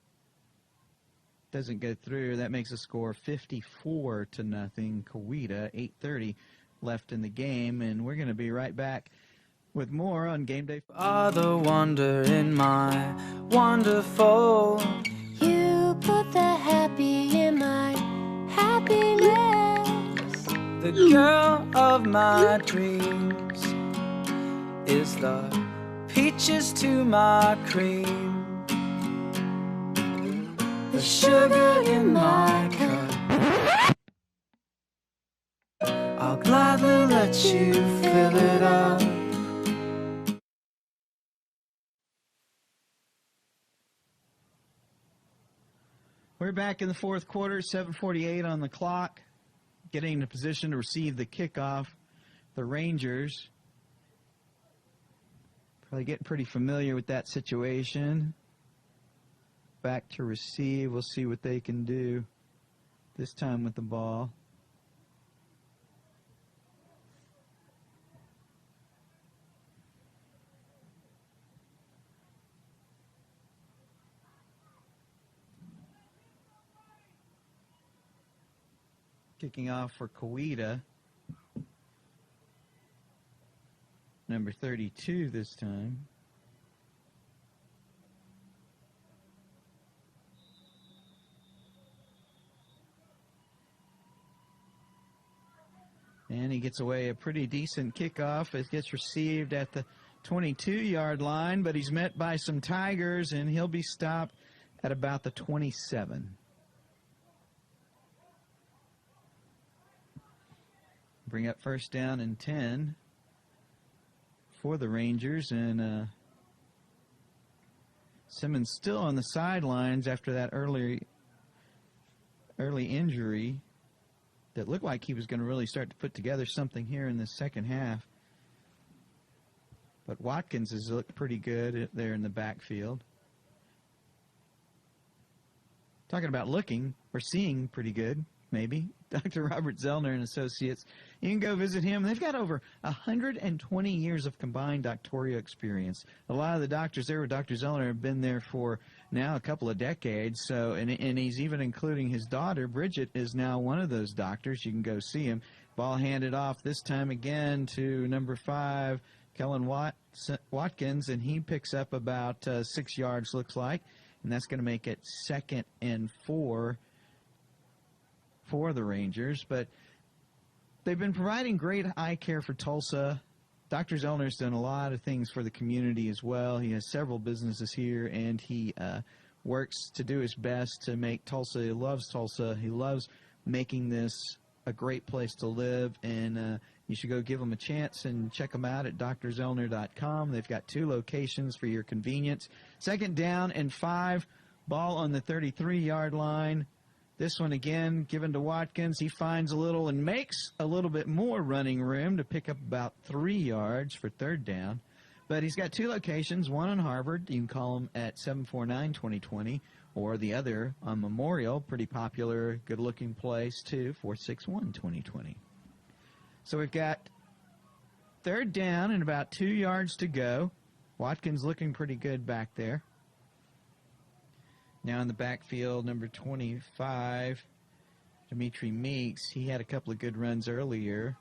doesn't go through. That makes a score 54-0. Coweta, 8:30 left in the game, and we're going to be right back with more on Game Day. The wonder in my wonderful. You put the happy in my happiness. The girl of my dreams is the peaches to my cream. The sugar in my cup. I'll gladly let you fill it up. We're back in the fourth quarter, 7:48 on the clock, getting in a position to receive the kickoff. The Rangers probably getting pretty familiar with that situation. Back to receive. We'll see what they can do this time with the ball. Kicking off for Coweta, number 32 this time. And he gets away a pretty decent kickoff. It gets received at the 22-yard line, but he's met by some Tigers, and he'll be stopped at about the 27. Bring up first down and 10 for the Rangers, and Simmons still on the sidelines after that early injury that looked like he was going to really start to put together something here in the second half. But Watkins has looked pretty good there in the backfield. Talking about looking, or seeing pretty good, maybe. Dr. Robert Zellner and Associates. You can go visit him. They've got over 120 years of combined doctoral experience. A lot of the doctors there with Dr. Zellner have been there for now a couple of decades. So, and he's even including his daughter, Bridget, is now one of those doctors. You can go see him. Ball handed off this time again to number 5, Kellen Watkins, and he picks up about 6 yards, looks like. And that's going to make it 2nd and 4 for the Rangers. But they've been providing great eye care for Tulsa. Dr. Zellner's done a lot of things for the community as well. He has several businesses here, and he works to do his best to make Tulsa. He loves Tulsa. He loves making this a great place to live, and you should go give them a chance and check them out at drzellner.com. They've got 2 locations for your convenience. 2nd down and 5, ball on the 33-yard line. This one again given to Watkins. He finds a little and makes a little bit more running room to pick up about 3 yards for 3rd down. But he's got 2 locations, one on Harvard. You can call him at 749-2020, or the other on Memorial, pretty popular, good-looking place, too, 461-2020. So we've got 3rd down and about 2 yards to go. Watkins looking pretty good back there. Now in the backfield, number 25, Dimitri Meeks. He had a couple of good runs earlier.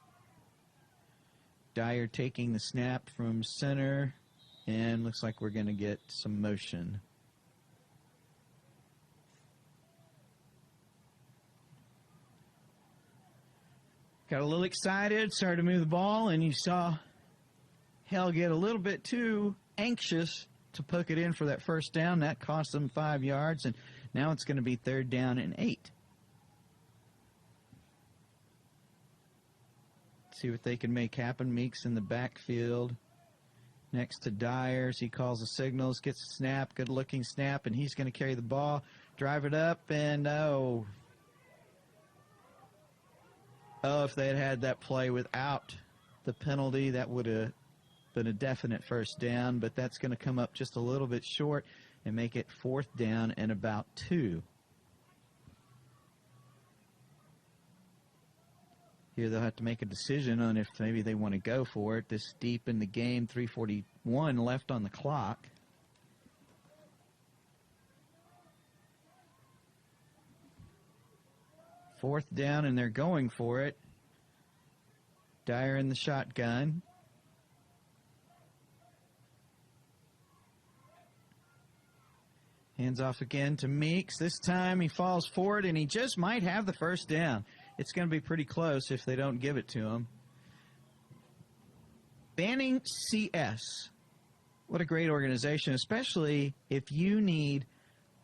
Dyer taking the snap from center, and looks like we're going to get some motion. Got a little excited, started to move the ball, and you saw Hale get a little bit too anxious to poke it in for that first down. That cost them 5 yards, and now it's going to be 3rd down and 8. See what they can make happen. Meeks in the backfield next to Dyers. He calls the signals, gets a snap, good-looking snap, and he's going to carry the ball, drive it up, and if they had had that play without the penalty, that would have been a definite first down, but that's going to come up just a little bit short and make it 4th down and about 2. Here they'll have to make a decision on if maybe they want to go for it. This deep in the game, 3:41 left on the clock. Fourth down, and they're going for it. Dyer in the shotgun. Hands off again to Meeks. This time he falls forward, and he just might have the first down. It's going to be pretty close if they don't give it to him. Banning CS. What a great organization, especially if you need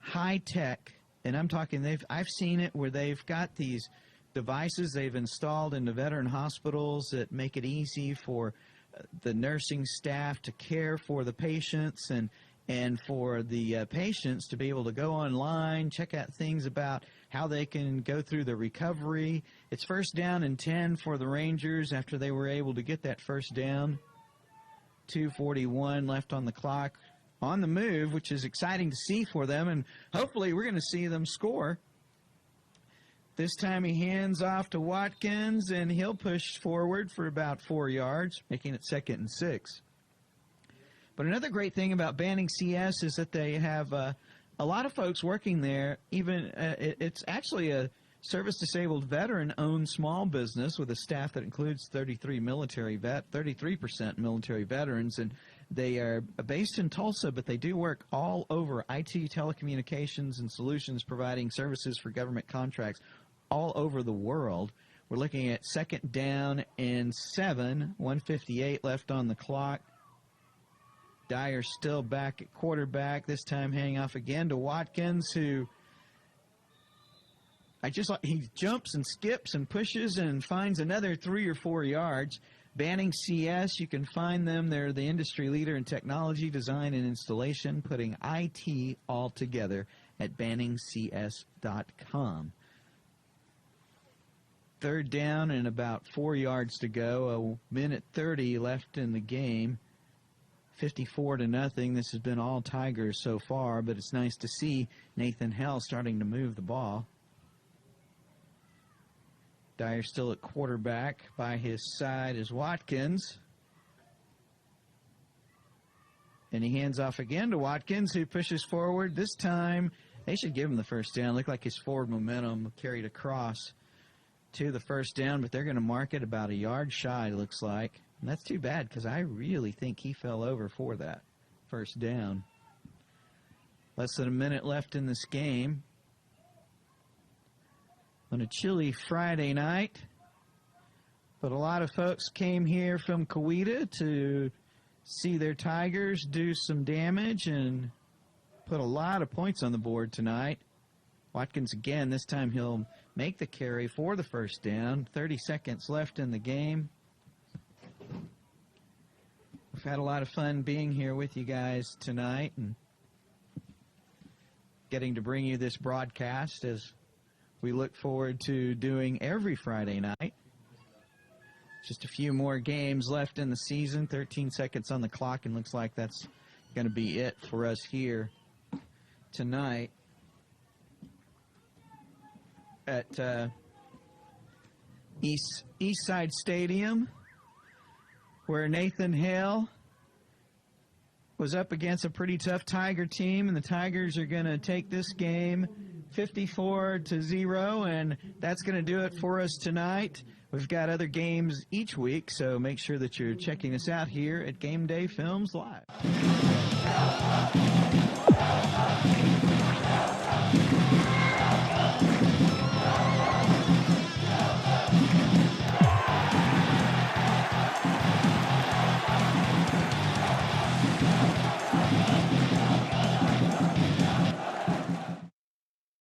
high-tech. And I'm talking, I've seen it where they've got these devices they've installed into veteran hospitals that make it easy for the nursing staff to care for the patients and for the patients to be able to go online, check out things about how they can go through the recovery. It's 1st down and 10 for the Rangers after they were able to get that first down. 2:41 left on the clock. On the move, which is exciting to see for them, and hopefully we're going to see them score. This time he hands off to Watkins, and he'll push forward for about 4 yards, making it 2nd and 6. But another great thing about Banning CS is that they have a lot of folks working there. Even it's actually a service-disabled veteran-owned small business with a staff that includes 33% military veterans, and they are based in Tulsa, but they do work all over IT, telecommunications, and solutions, providing services for government contracts all over the world. We're looking at 2nd down and 7, 1:58 left on the clock. Dyer still back at quarterback, this time handing off again to Watkins, who he jumps and skips and pushes and finds another 3 or 4 yards. Banning CS, you can find them. They're the industry leader in technology, design, and installation, putting IT all together at banningcs.com. 3rd down and about 4 yards to go. 1:30 left in the game. 54-0. This has been all Tigers so far, but it's nice to see Nathan Hale starting to move the ball. Dyer still at quarterback. By his side is Watkins. And he hands off again to Watkins, who pushes forward. This time, they should give him the first down. Looked like his forward momentum carried across to the first down, but they're going to mark it about a yard shy, it looks like. And that's too bad, because I really think he fell over for that first down. Less than a minute left in this game. On a chilly Friday night, but a lot of folks came here from Coweta to see their Tigers do some damage and put a lot of points on the board tonight. Watkins again, this time he'll make the carry for the first down. 30 seconds left in the game. We've had a lot of fun being here with you guys tonight and getting to bring you this broadcast as we look forward to doing every Friday night. Just a few more games left in the season. 13 seconds on the clock, and looks like that's going to be it for us here tonight at Eastside Stadium, where Nathan Hale was up against a pretty tough Tiger team, and the Tigers are going to take this game 54-0, and that's going to do it for us tonight. We've got other games each week, so make sure that you're checking us out here at Game Day Films Live.